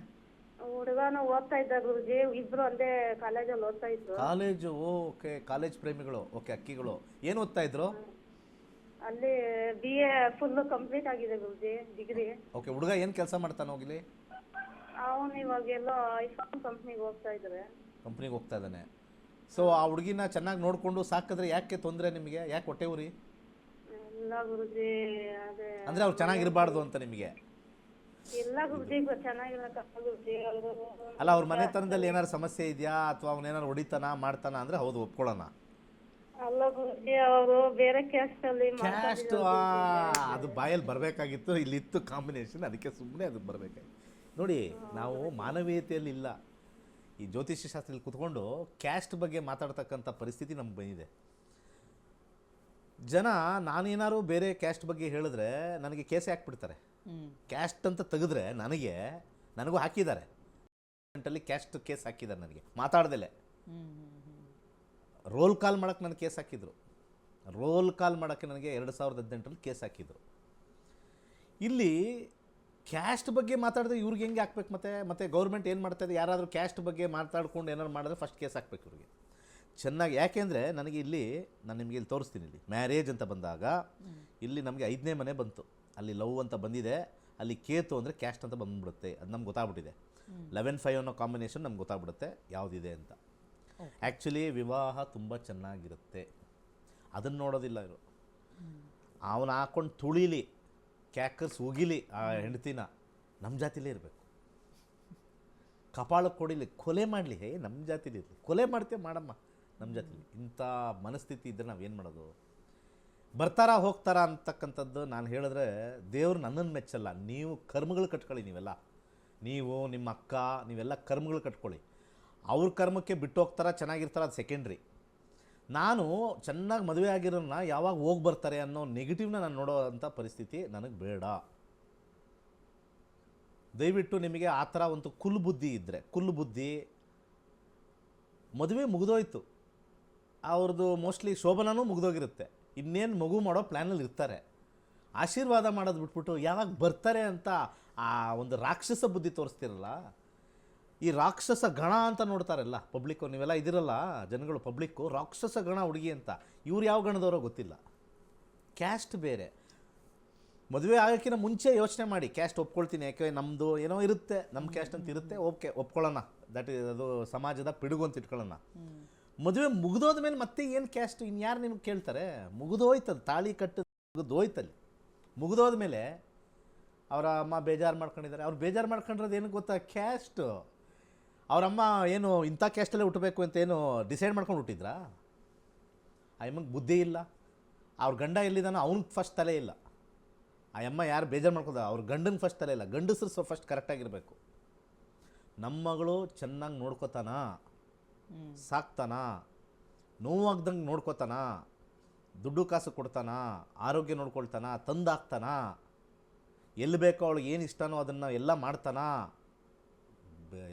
Speaker 5: ಹುಡುಗನ ಓದ್ತಾ ಇದ್ದ ಗುರುಜಿ, ಇಬ್ರು ಒಂದೇ ಕಾಲೇಜಲ್ಲಿ ಓದ್ತಾ ಇದ್ರು.
Speaker 4: ಕಾಲೇಜು? ಓಕೆ, ಕಾಲೇಜ್ ಪ್ರೇಮಿಗಳು. ಓಕೆ, ಅಕ್ಕಿಗಳು. ಏನು ಓದ್ತಾ ಇದ್ರು?
Speaker 5: ಅಲ್ಲಿ BA ಫುಲ್ ಕಂಪ್ಲೀಟ್ ಆಗಿದೆ ಗುರುಜಿ, ಡಿಗ್ರಿ.
Speaker 4: ಓಕೆ, ಹುಡುಗ ಏನು ಕೆಲಸ ಮಾಡ್ತಾನೆ ಹೋಗ್ಲಿ?
Speaker 5: ಅವನು ಇವಾಗೆಲ್ಲ ಐಫೋನ್ ಕಂಪ್ನಿಗೆ ಹೋಗ್ತಾ ಇದ್ದಾರೆ.
Speaker 4: ಕಂಪ್ನಿಗೆ ಹೋಗ್ತಾ ಇದ್ದಾನೆ. ಸೊ ಆ ಹುಡುಗಿನ ಚೆನ್ನಾಗಿ ನೋಡಿಕೊಂಡು ಸಾಕಿದ್ರೆ ಯಾಕೆ ತೊಂದರೆ ನಿಮಗೆ? ಯಾಕೆ ಹೊಟ್ಟೆ ಉರಿ?
Speaker 5: ಇಲ್ಲ ಗುರುಜಿ, ಅದೇ
Speaker 4: ಅಂದರೆ ಅವ್ರು ಚೆನ್ನಾಗಿರಬಾರ್ದು ಅಂತ ನಿಮಗೆ?
Speaker 5: ಇಲ್ಲ ಗುರುಜಿ, ಚೆನ್ನಾಗಿರಕ್ಕ ಗುರುಜಿ ಅವರು.
Speaker 4: ಅಲ್ಲ, ಅವ್ರ ಮನೆತನದಲ್ಲಿ ಏನಾದ್ರು ಸಮಸ್ಯೆ ಇದೆಯಾ ಅಥವಾ ಅವನೇನಾದ್ರು ಹೊಡಿತಾನ ಮಾಡ್ತಾನ ಅಂದರೆ ಹೌದು ಒಪ್ಕೊಳ್ಳೋಣ.
Speaker 5: ಅಲ್ಲ ಗುರುಜಿ, ಅವರು ಬೇರೆ ಕ್ಯಾಸ್ಟ್ ಅಲ್ಲಿ
Speaker 4: ಕ್ಯಾಸ್ಟ್ ಅದು ಬಾಯಲ್ಲಿ ಬರಬೇಕಾಗಿತ್ತು, ಇಲ್ಲಿತ್ತು ಕಾಂಬಿನೇಷನ್, ಅದಕ್ಕೆ ಸುಮ್ಮನೆ ಅದು ಬರಬೇಕಾಗಿತ್ತು. ನೋಡಿ, ನಾವು ಮಾನವೀಯತೆಯಲ್ಲಿ ಇಲ್ಲ. ಈ ಜ್ಯೋತಿಷ್ಯ ಶಾಸ್ತ್ರದಲ್ಲಿ ಕುತ್ಕೊಂಡು ಕ್ಯಾಸ್ಟ್ ಬಗ್ಗೆ ಮಾತಾಡ್ತಕ್ಕಂಥ ಪರಿಸ್ಥಿತಿ ನಮ್ಗೆ ಬಂದಿದೆ. ಜನ ನಾನೇನಾದ್ರು ಬೇರೆ ಕ್ಯಾಸ್ಟ್ ಬಗ್ಗೆ ಹೇಳಿದ್ರೆ ನನಗೆ ಕೇಸೇ ಹಾಕ್ಬಿಡ್ತಾರೆ. ಕ್ಯಾಸ್ಟ್ ಅಂತ ತೆಗೆದ್ರೆ ನನಗೂ ಹಾಕಿದ್ದಾರೆ. ಅಲ್ಲಿ ಕ್ಯಾಸ್ಟ್ ಕೇಸ್ ಹಾಕಿದ್ದಾರೆ ನನಗೆ ಮಾತಾಡ್ದಲೆ. ರೋಲ್ ಕಾಲ್ ಮಾಡೋಕ್ಕೆ ನನಗೆ ಕೇಸ್ ಹಾಕಿದ್ರು. ರೋಲ್ ಕಾಲ್ ಮಾಡೋಕ್ಕೆ ನನಗೆ 2018ರಲ್ಲಿ ಕೇಸ್ ಹಾಕಿದ್ರು. ಇಲ್ಲಿ ಕ್ಯಾಸ್ಟ್ ಬಗ್ಗೆ ಮಾತಾಡಿದ್ರೆ ಇವ್ರಿಗೆ ಹೆಂಗೆ ಹಾಕ್ಬೇಕು? ಮತ್ತೆ ಗೌರ್ಮೆಂಟ್ ಏನು ಮಾಡ್ತಾಯಿದೆ? ಯಾರಾದರೂ ಕ್ಯಾಸ್ಟ್ ಬಗ್ಗೆ ಮಾತಾಡ್ಕೊಂಡು ಏನಾದ್ರು ಮಾಡಿದ್ರೆ ಫಸ್ಟ್ ಕೇಸ್ ಹಾಕ್ಬೇಕು ಇವ್ರಿಗೆ ಚೆನ್ನಾಗಿ. ಯಾಕೆಂದರೆ ನನಗೆ ಇಲ್ಲಿ ನಾನು ನಿಮಗೆ ಇಲ್ಲಿ ತೋರಿಸ್ತೀನಿ. ಇಲ್ಲಿ ಮ್ಯಾರೇಜ್ ಅಂತ ಬಂದಾಗ ಇಲ್ಲಿ ನಮಗೆ 5ನೇ ಮನೆ ಬಂತು. ಅಲ್ಲಿ ಲವ್ ಅಂತ ಬಂದಿದೆ, ಅಲ್ಲಿ ಕೇತು ಅಂದರೆ ಕ್ಯಾಸ್ಟ್ ಅಂತ ಬಂದುಬಿಡುತ್ತೆ. ಅದು ನಮ್ಗೆ ಗೊತ್ತಾಗ್ಬಿಟ್ಟಿದೆ. 11-5 ಅನ್ನೋ ಕಾಂಬಿನೇಷನ್ ನಮ್ಗೆ ಗೊತ್ತಾಗ್ಬಿಡುತ್ತೆ ಯಾವುದಿದೆ ಅಂತ. ಆ್ಯಕ್ಚುಲಿ ವಿವಾಹ ತುಂಬ ಚೆನ್ನಾಗಿರುತ್ತೆ, ಅದನ್ನು ನೋಡೋದಿಲ್ಲ ಇವರು. ಅವನು ಹಾಕ್ಕೊಂಡು ತುಳಿಲಿ, ಕ್ಯಾಕರ್ಸ್ ಉಗಿಲಿ ಆ ಹೆಂಡತಿನ, ನಮ್ಮ ಜಾತಿಲೇ ಇರಬೇಕು. ಕಪಾಳಕ್ಕೆ ಕೊಡಿಲಿ, ಕೊಲೆ ಮಾಡಲಿ, ನಮ್ಮ ಜಾತಿಲಿ ಇರಲಿ, ಕೊಲೆ ಮಾಡ್ತೇವೆ ಮಾಡಮ್ಮ ನಮ್ಮ ಜಾತಿಲಿ. ಇಂಥ ಮನಸ್ಥಿತಿ ಇದ್ದರೆ ನಾವೇನು ಮಾಡೋದು? ಬರ್ತಾರಾ ಹೋಗ್ತಾರಾ ಅಂತಕ್ಕಂಥದ್ದು ನಾನು ಹೇಳಿದ್ರೆ ದೇವ್ರು ನನ್ನನ್ನು ಮೆಚ್ಚಲ್ಲ. ನೀವು ಕರ್ಮಗಳು ಕಟ್ಕೊಳ್ಳಿ, ನೀವು ನಿಮ್ಮ ಅಕ್ಕ ನೀವೆಲ್ಲ ಕರ್ಮಗಳು ಕಟ್ಕೊಳ್ಳಿ. ಅವ್ರ ಕರ್ಮಕ್ಕೆ ಬಿಟ್ಟು ಹೋಗ್ತಾರ, ಚೆನ್ನಾಗಿರ್ತಾರ, ಅದು ಸೆಕೆಂಡ್ರಿ. ನಾನು ಚೆನ್ನಾಗಿ ಮದುವೆ ಆಗಿರೋನ್ನ ಯಾವಾಗ ಹೋಗಿ ಬರ್ತಾರೆ ಅನ್ನೋ ನೆಗೆಟಿವ್ನ ನಾನು ನೋಡೋ ಅಂಥ ಪರಿಸ್ಥಿತಿ ನನಗೆ ಬೇಡ. ದಯವಿಟ್ಟು ನಿಮಗೆ ಆ ಥರ ಒಂದು ಕುಲ್ಲು ಬುದ್ಧಿ ಇದ್ದರೆ, ಕುಲ್ಲು ಬುದ್ಧಿ, ಮದುವೆ ಮುಗಿದೋಯ್ತು, ಅವ್ರದ್ದು ಮೋಸ್ಟ್ಲಿ ಶೋಭನೂ ಮುಗಿದೋಗಿರುತ್ತೆ, ಇನ್ನೇನು ಮಗು ಮಾಡೋ ಪ್ಲ್ಯಾನಲ್ಲಿ ಇರ್ತಾರೆ. ಆಶೀರ್ವಾದ ಮಾಡೋದು ಬಿಟ್ಬಿಟ್ಟು ಯಾವಾಗ ಬರ್ತಾರೆ ಅಂತ ಆ ಒಂದು ರಾಕ್ಷಸ ಬುದ್ಧಿ ತೋರಿಸ್ತಿರಲ್ಲ. ಈ ರಾಕ್ಷಸ ಗಣ ಅಂತ ನೋಡ್ತಾರಲ್ಲ ಪಬ್ಲಿಕ್ಕು, ನೀವೆಲ್ಲ ಇದಿರಲ್ಲ ಜನಗಳು, ಪಬ್ಲಿಕ್ಕು ರಾಕ್ಷಸ ಗಣ ಹುಡುಗಿ ಅಂತ. ಇವ್ರು ಯಾವ ಗಣದವರೋ ಗೊತ್ತಿಲ್ಲ. ಕ್ಯಾಸ್ಟ್ ಬೇರೆ. ಮದುವೆ ಆಗೋಕ್ಕಿಂತ ಮುಂಚೆ ಯೋಚನೆ ಮಾಡಿ, ಕ್ಯಾಸ್ಟ್ ಒಪ್ಕೊಳ್ತೀನಿ, ಯಾಕೆ ನಮ್ಮದು ಏನೋ ಇರುತ್ತೆ, ನಮ್ಮ ಕ್ಯಾಸ್ಟ್ ಅಂತ ಇರುತ್ತೆ, ಓಕೆ ಒಪ್ಕೊಳ್ಳೋಣ, ಅದು ಸಮಾಜದ ಪಿಡುಗು ಅಂತ ಇಟ್ಕೊಳ್ಳೋಣ. ಮದುವೆ ಮುಗಿದೋದ ಮೇಲೆ ಮತ್ತೆ ಏನು ಕ್ಯಾಸ್ಟ್ ಇನ್ಯಾರು ನಿಮ್ಗೆ ಕೇಳ್ತಾರೆ? ಮುಗಿದೋಯ್ತದ, ತಾಳಿ ಕಟ್ಟು ಮುಗಿದೋಯ್ತಲ್ಲಿ. ಮುಗಿದೋದ ಮೇಲೆ ಅವರ ಅಮ್ಮ ಬೇಜಾರು ಮಾಡ್ಕೊಂಡಿದ್ದಾರೆ. ಅವ್ರು ಬೇಜಾರು ಮಾಡ್ಕೊಂಡಿರೋದು ಏನು ಗೊತ್ತಾ? ಕ್ಯಾಸ್ಟು. ಅವರಮ್ಮ ಏನು ಇಂಥ ಕ್ಯಾಸ್ಟಲ್ಲೇ ಹುಟ್ಟಬೇಕು ಅಂತ ಏನು ಡಿಸೈಡ್ ಮಾಡ್ಕೊಂಡು ಹುಟ್ಟಿದ್ರಾ? ಆ ಅಮ್ಮಂಗೆ ಬುದ್ಧಿ ಇಲ್ಲ. ಅವ್ರ ಗಂಡ ಎಲ್ಲಿದ್ದಾನೋ ಅವ್ನಿಗೆ ಫಸ್ಟ್ ತಲೆ ಇಲ್ಲ. ಆ ಅಮ್ಮ ಯಾರು ಬೇಜಾರು ಮಾಡ್ಕೋದ, ಅವ್ರ ಗಂಡನಿಗೆ ಫಸ್ಟ್ ತಲೆ ಇಲ್ಲ. ಗಂಡಸರು ಫಸ್ಟ್ ಕರೆಕ್ಟಾಗಿರಬೇಕು. ನಮ್ಮ ಮಗಳು ಚೆನ್ನಾಗಿ ನೋಡ್ಕೋತಾನ, ಸಾಕ್ತಾನ, ನೋವಾಗ್ದಂಗೆ ನೋಡ್ಕೋತಾನ, ದುಡ್ಡು ಕಾಸು ಕೊಡ್ತಾನ, ಆರೋಗ್ಯ ನೋಡ್ಕೊಳ್ತಾನ, ತಂದಾಕ್ತಾನ, ಎಲ್ಲಿ ಬೇಕೋ ಅವಳಿಗೆ ಏನು ಇಷ್ಟನೋ ಅದನ್ನು ಎಲ್ಲ ಮಾಡ್ತಾನ.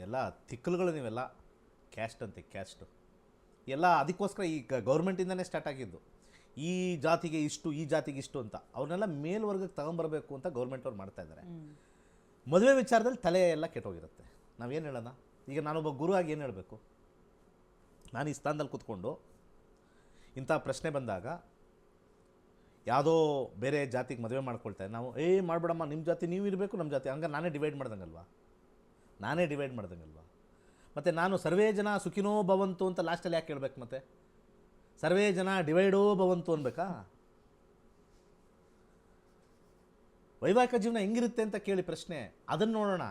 Speaker 4: ಎಲ್ಲ ತಿಕ್ಕಲುಗಳು ನೀವೆಲ್ಲ ಕ್ಯಾಸ್ಟ್ ಅಂತೆ, ಕ್ಯಾಸ್ಟು ಎಲ್ಲ ಅದಕ್ಕೋಸ್ಕರ ಈ ಗೌರ್ಮೆಂಟಿಂದನೇ ಸ್ಟಾರ್ಟ್ ಆಗಿದ್ದು. ಈ ಜಾತಿಗೆ ಇಷ್ಟು, ಈ ಜಾತಿಗೆ ಇಷ್ಟು ಅಂತ ಅವ್ರನ್ನೆಲ್ಲ ಮೇಲ್ವರ್ಗಕ್ಕೆ ತಗೊಂಬರಬೇಕು ಅಂತ ಗೌರ್ಮೆಂಟವ್ರು ಮಾಡ್ತಾಯಿದ್ದಾರೆ. ಮದುವೆ ವಿಚಾರದಲ್ಲಿ ತಲೆ ಎಲ್ಲ ಕೆಟ್ಟೋಗಿರುತ್ತೆ. ನಾವೇನು ಹೇಳೋಣ? ಈಗ ನಾನೊಬ್ಬ ಗುರು ಆಗಿ ಏನು ಹೇಳಬೇಕು? ನಾನು ಈ ಸ್ಥಾನದಲ್ಲಿ ಕೂತ್ಕೊಂಡು ಇಂಥ ಪ್ರಶ್ನೆ ಬಂದಾಗ ಯಾವುದೋ ಬೇರೆ ಜಾತಿಗೆ ಮದುವೆ ಮಾಡ್ಕೊಳ್ತಾರೆ, ನಾವು ಮಾಡ್ಬೇಡಮ್ಮ, ನಿಮ್ಮ ಜಾತಿ ನೀವು ಇರಬೇಕು, ನಮ್ಮ ಜಾತಿ ಹಂಗೆ ನಾನೇ ಡಿವೈಡ್ ಮಾಡ್ದಂಗಲ್ವಾ? ಮತ್ತು ನಾನು ಸರ್ವೇ ಜನ ಸುಖಿನೋ ಭವಂತು ಅಂತ ಲಾಸ್ಟಲ್ಲಿ ಯಾಕೆ ಹೇಳ್ಬೇಕು? ಮತ್ತೆ ಸರ್ವೇ ಜನ ಡಿವೈಡೋ ಭವಂತು ಅನ್ಬೇಕಾ? ವೈವಾಹಿಕ ಜೀವನ ಹೆಂಗಿರುತ್ತೆ ಅಂತ ಕೇಳಿ ಪ್ರಶ್ನೆ, ಅದನ್ನು ನೋಡೋಣ.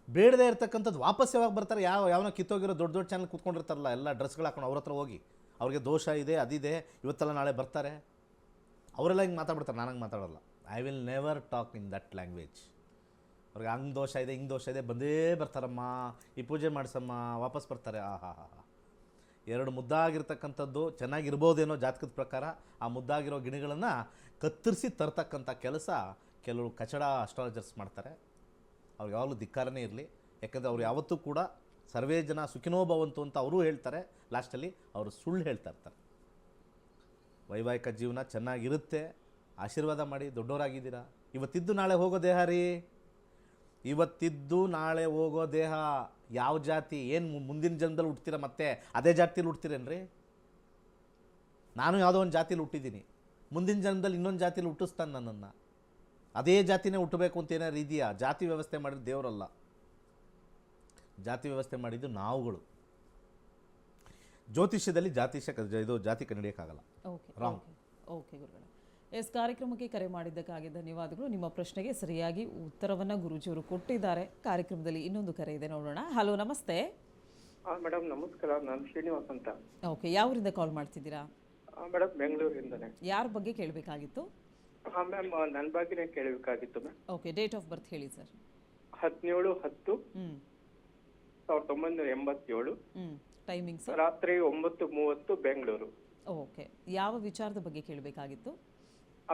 Speaker 4: ಬೇಡದೇ ಇರ್ತಕ್ಕಂಥದ್ದು ವಾಪಸ್ ಯಾವಾಗ ಬರ್ತಾರೆ? ಯಾವನೋ ಕಿತ್ತೋಗಿರೋ ದೊಡ್ಡ ದೊಡ್ಡ ಚಾನಲ್ ಕೂತ್ಕೊಂಡಿರ್ತಾರಲ್ಲ, ಎಲ್ಲ ಡ್ರೆಸ್ಗಳು ಹಾಕೊಂಡು ಅವ್ರ ಹತ್ರ ಹೋಗಿ, ಅವ್ರಿಗೆ ದೋಷ ಇದೆ, ಅದಿದೆ, ಇವತ್ತೆಲ್ಲ ನಾಳೆ ಬರ್ತಾರೆ, ಅವರೆಲ್ಲ ಹಿಂಗೆ ಮಾತಾಡ್ಬಿಡ್ತಾರೆ. ನಾನು ಹಂಗೆ ಮಾತಾಡೋಲ್ಲ. I will never talk in that language. ಅವ್ರಿಗೆ ಹಂಗೆ ದೋಷ ಇದೆ, ಹಿಂಗೆ ದೋಷ ಇದೆ, ಬಂದೇ ಬರ್ತಾರಮ್ಮ, ಈ ಪೂಜೆ ಮಾಡಿಸಮ್ಮ, ವಾಪಸ್ ಬರ್ತಾರೆ. ಎರಡು ಮುದ್ದಾಗಿರ್ತಕ್ಕಂಥದ್ದು ಚೆನ್ನಾಗಿರ್ಬೋದೇನೋ ಜಾತಕದ ಪ್ರಕಾರ, ಆ ಮುದ್ದಾಗಿರೋ ಗಿಣಿಗಳನ್ನು ಕತ್ತರಿಸಿ ತರ್ತಕ್ಕಂಥ ಕೆಲಸ ಕೆಲವರು ಕಚಡ ಅಸ್ಟ್ರಾಲಜರ್ಸ್ ಮಾಡ್ತಾರೆ. ಅವ್ರಿಗೆ ಯಾವಾಗಲೂ ಧಿಕ್ಕಾರನೇ ಇರಲಿ. ಯಾಕಂದರೆ ಅವ್ರು ಯಾವತ್ತೂ ಕೂಡ ಸರ್ವೇ ಜನ ಸುಖಿನೋ ಭವಂತು ಅಂತ ಅವರೂ ಹೇಳ್ತಾರೆ, ಲಾಸ್ಟಲ್ಲಿ ಅವರು ಸುಳ್ಳು ಹೇಳ್ತಾ ಇರ್ತಾರೆ. ವೈವಾಹಿಕ ಜೀವನ ಚೆನ್ನಾಗಿರುತ್ತೆ, ಆಶೀರ್ವಾದ ಮಾಡಿ, ದೊಡ್ಡವರಾಗಿದ್ದೀರಾ. ಇವತ್ತಿದ್ದು ನಾಳೆ ಹೋಗೋ ದೇಹ ರೀ, ಇವತ್ತಿದ್ದು ನಾಳೆ ಹೋಗೋ ದೇಹ. ಯಾವ ಜಾತಿ ಏನು ಮುಂದಿನ ಜನ್ಮದಲ್ಲಿ ಹುಡ್ತೀರ, ಮತ್ತೆ ಅದೇ ಜಾತಿಯಲ್ಲಿ ಹುಡ್ತೀರೇನ್ರಿ? ನಾನು ಯಾವುದೋ ಒಂದು ಜಾತಿಯಲ್ಲಿ ಹುಟ್ಟಿದ್ದೀನಿ, ಮುಂದಿನ ಜನ್ಮದಲ್ಲಿ ಇನ್ನೊಂದು ಜಾತಿಯಲ್ಲಿ ಹುಟ್ಟಿಸ್ತಾನೆ ನನ್ನನ್ನು. ಅದೇ ಜಾತಿನೇ ಹುಟ್ಟಬೇಕು ಅಂತ ಏನಾದ್ರು ಇದೆಯಾ? ಜಾತಿ ವ್ಯವಸ್ಥೆ ಮಾಡಿದ್ದು ದೇವರಲ್ಲ, ಜಾತಿ ವ್ಯವಸ್ಥೆ ಮಾಡಿದ್ದು ನಾವುಗಳು. ಜ್ಯೋತಿಷ್ಯದಲ್ಲಿ ಇದು ಜಾತಿ ಕಂಡುಹಿಡಿಯೋಕ್ಕಾಗಲ್ಲ.
Speaker 3: ಓಕೆ ಓಕೆ ಗುರುಗಳೇ. ಎಸ್, ಕಾರ್ಯಕ್ರಮಕ್ಕೆ ಕರೆ ಮಾಡಿದ್ದಕ್ಕಾಗಿ ಧನ್ಯವಾದಗಳು. ನಿಮ್ಮ ಪ್ರಶ್ನೆಗೆ ಸರಿಯಾಗಿ ಉತ್ತರವನ್ನು ಗುರೂಜಿಯವರು ಕೊಟ್ಟಿದ್ದಾರೆ. ಕಾರ್ಯಕ್ರಮದಲ್ಲಿ ಇನ್ನೊಂದು ಕರೆ ಇದೆ, ನೋಡೋಣ. ಹಲೋ, ನಮಸ್ತೆ.
Speaker 6: ಮೇಡಮ್ ನಮಸ್ಕಾರ, ನಾನು ಶ್ರೀನಿವಾಸ್ ಅಂತ.
Speaker 3: ಓಕೆ, ಯಾವರಿಂದ ಕಾಲ್ ಮಾಡ್ತಿದ್ದೀರಾ?
Speaker 6: ಮೇಡಮ್ ಬೆಂಗಳೂರಿಂದನೇ.
Speaker 3: ಯಾರ ಬಗ್ಗೆ ಕೇಳಬೇಕಾಗಿತ್ತು?
Speaker 6: ಮ್ಯಾಮ್ ನನ್ನ ಬಗ್ಗೆನೇ ಕೇಳಬೇಕಾಗಿತ್ತು ma'am.
Speaker 3: Okay, date of birth ಹೇಳಿ ಸರ್.
Speaker 6: 17/10/1987.
Speaker 3: Timing sir?
Speaker 6: ರಾತ್ರಿ 9:30 ಬೆಂಗಳೂರು.
Speaker 3: ಓಕೆ, ಯಾವ ವಿಚಾರದ ಬಗ್ಗೆ ಕೇಳಬೇಕಾಗಿತ್ತು?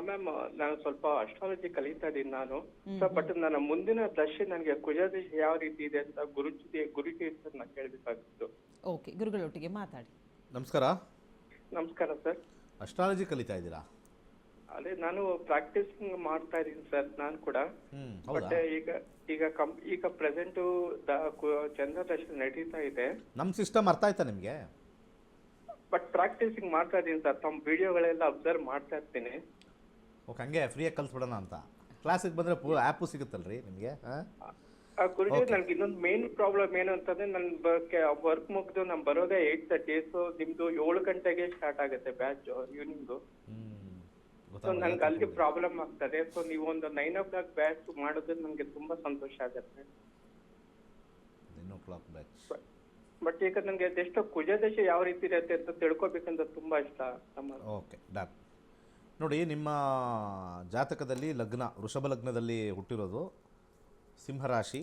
Speaker 6: ಮ್ಯಾಮ್ ನಾನು ಸ್ವಲ್ಪ ಅಸ್ಟ್ರಾಲಜಿ ಕಲಿತಾ ಇದ್ದೀನಿ ನಾನು. ಬಟ್ ನನ್ನ ಮುಂದಿನ ದಶೆ ನನಗೆ ಕುಜ ದಶೆ ಯಾವ ರೀತಿ ಇದೆ ಅಂತ ಗುರುಜಿ ನಾನು ಕೇಳಬೇಕಾಗಿತ್ತು.
Speaker 3: ಓಕೆ, ಗುರುಗಳೊಟ್ಟಿಗೆ ಮಾತಾಡಿ.
Speaker 4: ನಮಸ್ಕಾರ.
Speaker 6: ನಮಸ್ಕಾರ ಸರ್.
Speaker 4: ಅಸ್ಟ್ರಾಲಜಿ ಕಲಿತಾ ಇದ್ದೀರಾ?
Speaker 6: ಅದೇ ನಾನು ಪ್ರಾಕ್ಟೀಸ್ ಮಾಡ್ತಾ ಇದ್ದೀನಿ ಸರ್ ನಾನು ಕೂಡ. ಬಟ್ ಈಗ ಪ್ರೆಸೆಂಟ್ ಚಂದ್ರ ದಶೆ ನಡೀತಾ ಇದೆ.
Speaker 4: ನಮ್ಮ ಸಿಸ್ಟಮ್ ಅರ್ಥ ಆಯ್ತಾ ನಿಮಗೆ?
Speaker 6: ಬಟ್ ಪ್ರಾಕ್ಟೀಸಿಂಗ್ ಮಾಡ್ತಾ ಇದ್ದೀನಿ ಸರ್, ತಮ್ಮ ವಿಡಿಯೋಗಳೆಲ್ಲ ಅಬ್ಸರ್ವ್ ಮಾಡ್ತಾ ಇರ್ತೀನಿ.
Speaker 4: ಓಕೆ, ಹಂಗೆ ಫ್ರೀಯಾಗಿ ಕಲ್ತ್ಬಿಡೋಣ ಅಂತ. ಕ್ಲಾಸಿಗೆ ಬಂದರೆ ಆ್ಯಪು ಸಿಗುತ್ತಲ್ರಿ ನಿಮಗೆ?
Speaker 6: ಗುರುಜಿ ನನ್ಗೆ ಇನ್ನೊಂದು ಮೇನ್ ಪ್ರಾಬ್ಲಮ್ ಏನು ಅಂತಂದ್ರೆ ನನ್ ವರ್ಕ್ ಮುಗಿದು ನಾನು ಬರೋದೇ 8:30. ಸೊ ನಿಮ್ದು 7 ಗಂಟೆಗೆ ಸ್ಟಾರ್ಟ್ ಆಗುತ್ತೆ ಬ್ಯಾಚ್ ಈವ್ನಿಂಗ್. ಸೊ ನನ್ಗೆ ಅಲ್ಲಿ ಪ್ರಾಬ್ಲಮ್ ಆಗ್ತದೆ. ಸೊ ನೀವು ಒಂದು 9 o'clock ಬ್ಯಾಚ್ ಮಾಡಿದ್ರೆ ನನ್ಗೆ ತುಂಬಾ ಸಂತೋಷ ಆಗುತ್ತೆ.
Speaker 4: 9 o'clock ಬ್ಯಾಚ್.
Speaker 6: ಬಟ್ ಈಗ ನನಗೆ ಅದೆಷ್ಟೋ ಕುಜದಶೆ ಯಾವ ರೀತಿ ಇರುತ್ತೆ ಅಂತ ತಿಳ್ಕೊಬೇಕಂತ ತುಂಬಾ ಇಷ್ಟ.
Speaker 4: Okay, done. ನೋಡಿ, ನಿಮ್ಮ ಜಾತಕದಲ್ಲಿ ಲಗ್ನ ವೃಷಭ ಲಗ್ನದಲ್ಲಿ ಹುಟ್ಟಿರೋದು, ಸಿಂಹರಾಶಿ,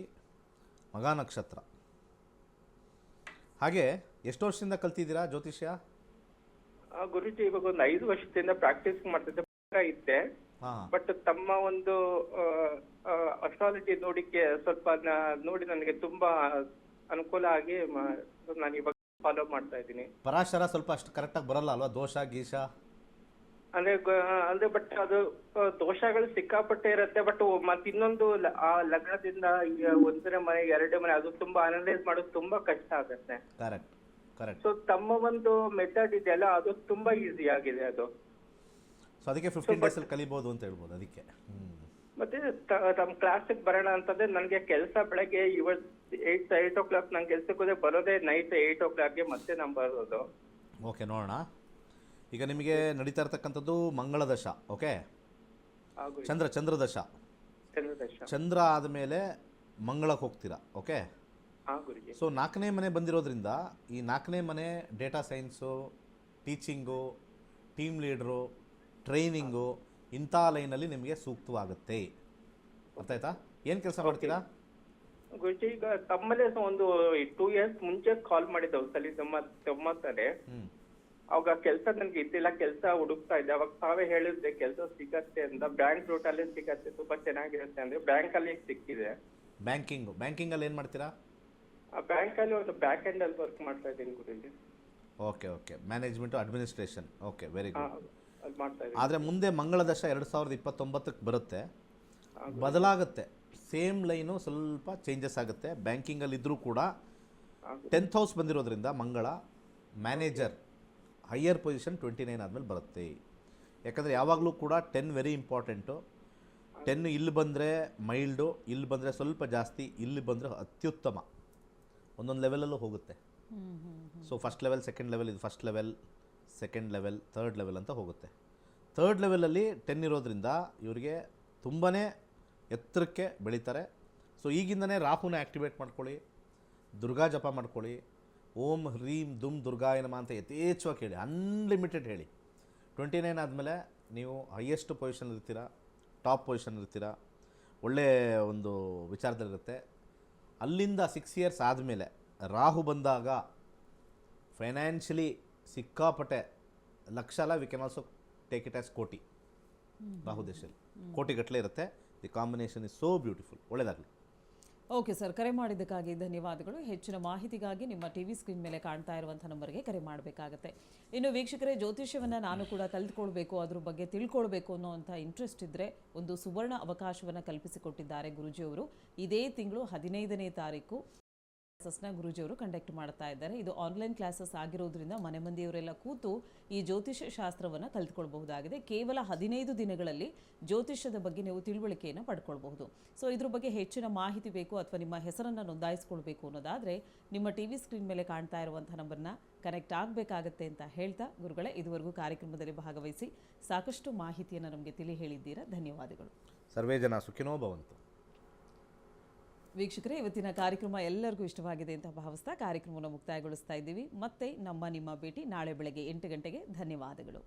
Speaker 4: ಮಗ ನಕ್ಷತ್ರ. ಹಾಗೆ ಎಷ್ಟು ವರ್ಷದಿಂದ ಕಲ್ತಿದ್ದೀರಾ ಜ್ಯೋತಿಷ್ಯ?
Speaker 6: ಗುರುಜಿ ಇವಾಗ ಒಂದು 5 ವರ್ಷದಿಂದ ಪ್ರಾಕ್ಟೀಸ್ ಮಾಡ್ತಿದ್ದೆ ಇದ್ದೆ. ಬಟ್ ತಮ್ಮ ಒಂದು ಅಸ್ಟ್ರಾಲಜಿ ನೋಡಿಕ್ಕೆ ಸ್ವಲ್ಪ ನೋಡಿ ನನಗೆ ತುಂಬಾ ಅನುಕೂಲ ಆಗಿ ನಾನು ಇವಾಗ ಫಾಲೋ ಮಾಡ್ತಾ ಇದ್ದೀನಿ.
Speaker 4: ಪರಾಶರ ಸ್ವಲ್ಪ ಅಷ್ಟು ಕರೆಕ್ಟಾಗಿ ಬರಲ್ಲ ಅಲ್ವಾ? ದೋಷ ಗೀಷ
Speaker 6: ಅಂದ್ರೆ ಬಟ್ ಅದು ದೋಷಗಳು ಸಿಕ್ಕಾಪಟ್ಟೆ ಇರುತ್ತೆ. ಬಟ್ ಮತ್ತೆ ಇನ್ನೊಂದು ಆ ಲಗ್ನದಿಂದ ಒಂದನೇ ಮನೆ 2ನೇ ಮನೆ ಅದು ತುಂಬಾ ಅನಲೈಸ್ ಮಾಡೋದು ತುಂಬಾ ಕಷ್ಟ ಆಗುತ್ತೆ.
Speaker 4: ಕರೆಕ್ಟ್.
Speaker 6: ಸೊ ತಮ್ಮ ಒಂದು ಮೆಥಡ್ ಇದೆಯಲ್ಲ ಅದು ತುಂಬಾ ಈಸಿ ಆಗಿದೆ ಅದು.
Speaker 4: ಸೊ ಅದಕ್ಕೆ 15 days ಅಲ್ಲಿ ಕಲಿಬಹುದು ಅಂತ ಹೇಳ್ಬೋದು. ಅದಕ್ಕೆ
Speaker 6: ಮತ್ತೆ ತಮ್ಮ ಕ್ಲಾಸಿಗೆ ಬರೋಣ ಅಂತಂದ್ರೆ ನನಗೆ ಕೆಲಸ ಬೆಳಗ್ಗೆ 8 o'clock ನಂಗೆ ಕೆಲ್ಸಕ್ಕೆ ಹೋದ್ರೆ ಬರೋದೇ ನೈಟ್ 8 o'clockಗೆ ಮತ್ತೆ ನಾನು ಬರೋದು.
Speaker 4: ಓಕೆ, ನೋಡೋಣ. ಈಗ ನಿಮಗೆ ನಡೀತಾ ಇರ್ತಕ್ಕಂಥದ್ದು ಮಂಗಳ ದಶ. ಓಕೆ, ಚಂದ್ರದಶ. ಚಂದ್ರ ಆದಮೇಲೆ ಮಂಗಳಕ್ಕೆ ಹೋಗ್ತೀರಾ. ಓಕೆ, ಸೊ 4ನೇ ಮನೆ ಬಂದಿರೋದ್ರಿಂದ ಈ 4ನೇ ಮನೆ data science, teaching, team leader, training, ಇಂಥ ಲೈನಲ್ಲಿ ನಿಮಗೆ ಸೂಕ್ತವಾಗುತ್ತೆ. ಅರ್ಥ ಆಯ್ತಾ? ಏನು ಕೆಲಸ ಮಾಡ್ತೀರಾ?
Speaker 6: ಗುರುಜಿ ಈಗ ತಮ್ಮಲ್ಲೇ ಒಂದು 2 years ಮುಂಚೆ ಕಾಲ್ ಮಾಡಿದ್ದೆ ಒಂದ್ಸಲಿ ತಮ್ಮತ್ತರೆ. ಅವಾಗ ಕೆಲಸ ನನ್ಗೆ ಇದ್ದಿಲ್ಲ, ಕೆಲಸ ಹುಡುಕ್ತಾ ಇದ್ದೆ. ಅವಾಗ ತಾವೇ ಹೇಳಿದ್ದೆ ಕೆಲಸ ಸಿಗತ್ತೆ ಅಂತ, ಬ್ಯಾಂಕ್ ರೂಟ್ ಅಲ್ಲಿ ಸಿಗತ್ತೆ, ತುಂಬಾ ಚೆನ್ನಾಗಿರುತ್ತೆ ಅಂದ್ರೆ. ಬ್ಯಾಂಕ್ ಅಲ್ಲಿ ಸಿಕ್ಕಿದೆ.
Speaker 4: ಬ್ಯಾಂಕಿಂಗ್ ಅಲ್ಲಿ ಏನ್ ಮಾಡ್ತೀರಾ?
Speaker 6: ಬ್ಯಾಂಕ್ ಅಲ್ಲಿ ಒಂದು ಬ್ಯಾಕ್ ಎಂಡ್ ಅಲ್ಲಿ ವರ್ಕ್ ಮಾಡ್ತಾ ಇದ್ದೀನಿ ಗುರುಜಿ.
Speaker 4: Okay, management administration. Okay, very good.
Speaker 6: ಮಾಡ್ತಾ ಇದ್ದೀನಿ.
Speaker 4: ಆದ್ರೆ ಮುಂದೆ ಮಂಗಳ ದಶ 2029ಕ್ಕೆ ಬರುತ್ತೆ, ಬದಲಾಗುತ್ತೆ. ಸೇಮ್ ಲೈನು ಸ್ವಲ್ಪ ಚೇಂಜಸ್ ಆಗುತ್ತೆ. ಬ್ಯಾಂಕಿಂಗಲ್ಲಿ ಇದ್ರೂ ಕೂಡ 10th ಹೌಸ್ ಬಂದಿರೋದ್ರಿಂದ ಮಂಗಳ ಮ್ಯಾನೇಜರ್ ಹೈಯರ್ ಪೊಸಿಷನ್ 29 ಆದಮೇಲೆ ಬರುತ್ತೆ. ಯಾಕಂದರೆ ಯಾವಾಗಲೂ ಕೂಡ 10 ವೆರಿ ಇಂಪಾರ್ಟೆಂಟು. 10 ಇಲ್ಲಿ ಬಂದರೆ ಮೈಲ್ಡು, ಇಲ್ಲಿ ಬಂದರೆ ಸ್ವಲ್ಪ ಜಾಸ್ತಿ, ಇಲ್ಲಿ ಬಂದರೆ ಅತ್ಯುತ್ತಮ. ಒಂದೊಂದು ಲೆವೆಲಲ್ಲೂ ಹೋಗುತ್ತೆ. So first level, second level, ಇದು first level, second level, third level ಅಂತ ಹೋಗುತ್ತೆ. ಥರ್ಡ್ ಲೆವೆಲಲ್ಲಿ 10 ಇರೋದ್ರಿಂದ ಇವರಿಗೆ ತುಂಬಾ ಎತ್ತರಕ್ಕೆ ಬೆಳೀತಾರೆ. ಸೊ ಈಗಿಂದನೇ ರಾಹುನ ಆ್ಯಕ್ಟಿವೇಟ್ ಮಾಡ್ಕೊಳ್ಳಿ, ದುರ್ಗಾ ಜಪ ಮಾಡ್ಕೊಳ್ಳಿ, ಓಂ ಹ್ರೀಂ ದುಮ್ ದುರ್ಗಾಯ ನಮಃ ಅಂತ ಯಥೇಚ್ಛವಾಗಿ ಹೇಳಿ, ಅನ್ಲಿಮಿಟೆಡ್ ಹೇಳಿ. 29 ಆದಮೇಲೆ ನೀವು ಹೈಯೆಸ್ಟ್ ಪೊಸಿಷನ್ ಇರ್ತೀರಾ, ಟಾಪ್ ಪೊಸಿಷನ್ ಇರ್ತೀರಾ, ಒಳ್ಳೆಯ ಒಂದು ವಿಚಾರದಲ್ಲಿರುತ್ತೆ. ಅಲ್ಲಿಂದ 6 years ಆದಮೇಲೆ ರಾಹು ಬಂದಾಗ ಫೈನಾನ್ಷಿಯಲಿ ಸಿಕ್ಕಾಪಟ್ಟೆ ಲಕ್ಷ ಅಲ್ಲ, we can also take it as ಕೋಟಿ. ರಾಹು ದೇಶದಲ್ಲಿ ಕೋಟಿಗಟ್ಟಲೆ ಇರುತ್ತೆ. The combination is so beautiful. ಒಳ್ಳೆಯದಾಗಲಿ.
Speaker 3: ಓಕೆ ಸರ್, ಕರೆ ಮಾಡಿದ್ದಕ್ಕಾಗಿ ಧನ್ಯವಾದಗಳು. ಹೆಚ್ಚಿನ ಮಾಹಿತಿಗಾಗಿ ನಿಮ್ಮ ಟಿವಿ ಸ್ಕ್ರೀನ್ ಮೇಲೆ ಕಾಣ್ತಾ ಇರುವಂಥ ನಂಬರ್ಗೆ ಕರೆ ಮಾಡಬೇಕಾಗತ್ತೆ. ಇನ್ನು ವೀಕ್ಷಕರೇ, ಜ್ಯೋತಿಷ್ಯವನ್ನು ನಾನು ಕೂಡ ಕಲಿತ್ಕೊಳ್ಬೇಕು, ಅದ್ರ ಬಗ್ಗೆ ತಿಳ್ಕೊಳ್ಬೇಕು ಅನ್ನೋವಂಥ ಇಂಟ್ರೆಸ್ಟ್ ಇದ್ದರೆ ಒಂದು ಸುವರ್ಣ ಅವಕಾಶವನ್ನು ಕಲ್ಪಿಸಿಕೊಟ್ಟಿದ್ದಾರೆ ಗುರೂಜಿಯವರು. ಇದೇ ತಿಂಗಳು 15ನೇ ತಾರೀಕು ಕ್ಲಾಸಸ್ನ ಗುರೂಜಿಯವರು ಕಂಡಕ್ಟ್ ಮಾಡ್ತಾ ಇದ್ದಾರೆ. ಇದು ಆನ್ಲೈನ್ ಕ್ಲಾಸಸ್ ಆಗಿರೋದ್ರಿಂದ ಮನೆ ಮಂದಿಯವರೆಲ್ಲ ಕೂತು ಈ ಜ್ಯೋತಿಷ್ಯ ಶಾಸ್ತ್ರವನ್ನು ಕಲಿತ್ಕೊಳ್ಬಹುದಾಗಿದೆ. ಕೇವಲ 15 ದಿನಗಳಲ್ಲಿ ಜ್ಯೋತಿಷ್ಯದ ಬಗ್ಗೆ ನೀವು ತಿಳುವಳಿಕೆಯನ್ನು ಪಡ್ಕೊಳ್ಬಹುದು. ಸೊ ಇದ್ರ ಬಗ್ಗೆ ಹೆಚ್ಚಿನ ಮಾಹಿತಿ ಬೇಕು ಅಥವಾ ನಿಮ್ಮ ಹೆಸರನ್ನು ನೋಂದಾಯಿಸ್ಕೊಳ್ಬೇಕು ಅನ್ನೋದಾದರೆ ನಿಮ್ಮ TV ಸ್ಕ್ರೀನ್ ಮೇಲೆ ಕಾಣ್ತಾ ಇರುವಂಥ ನಂಬರ್ನ ಕನೆಕ್ಟ್ ಆಗಬೇಕಾಗತ್ತೆ ಅಂತ ಹೇಳ್ತಾ, ಗುರುಗಳೇ ಇದುವರೆಗೂ ಕಾರ್ಯಕ್ರಮದಲ್ಲಿ ಭಾಗವಹಿಸಿ ಸಾಕಷ್ಟು ಮಾಹಿತಿಯನ್ನು ನಮಗೆ ತಿಳಿ ಹೇಳಿದ್ದೀರಾ. ಧನ್ಯವಾದಗಳು.
Speaker 4: ಸರ್ವೇ ಜನ ಸುಖಿನೋ ಭವಂತು.
Speaker 3: ವೀಕ್ಷಕರೇ, ಇವತ್ತಿನ ಕಾರ್ಯಕ್ರಮ ಎಲ್ಲರಿಗೂ ಇಷ್ಟವಾಗಿದೆ ಅಂತ ಭಾವಿಸ್ತಾ ಕಾರ್ಯಕ್ರಮವನ್ನು ಮುಕ್ತಾಯಗೊಳಿಸ್ತಾ ಇದ್ದೀವಿ. ಮತ್ತೆ ನಿಮ್ಮ ಭೇಟಿ ನಾಳೆ ಬೆಳಗ್ಗೆ 8 ಗಂಟೆಗೆ. ಧನ್ಯವಾದಗಳು.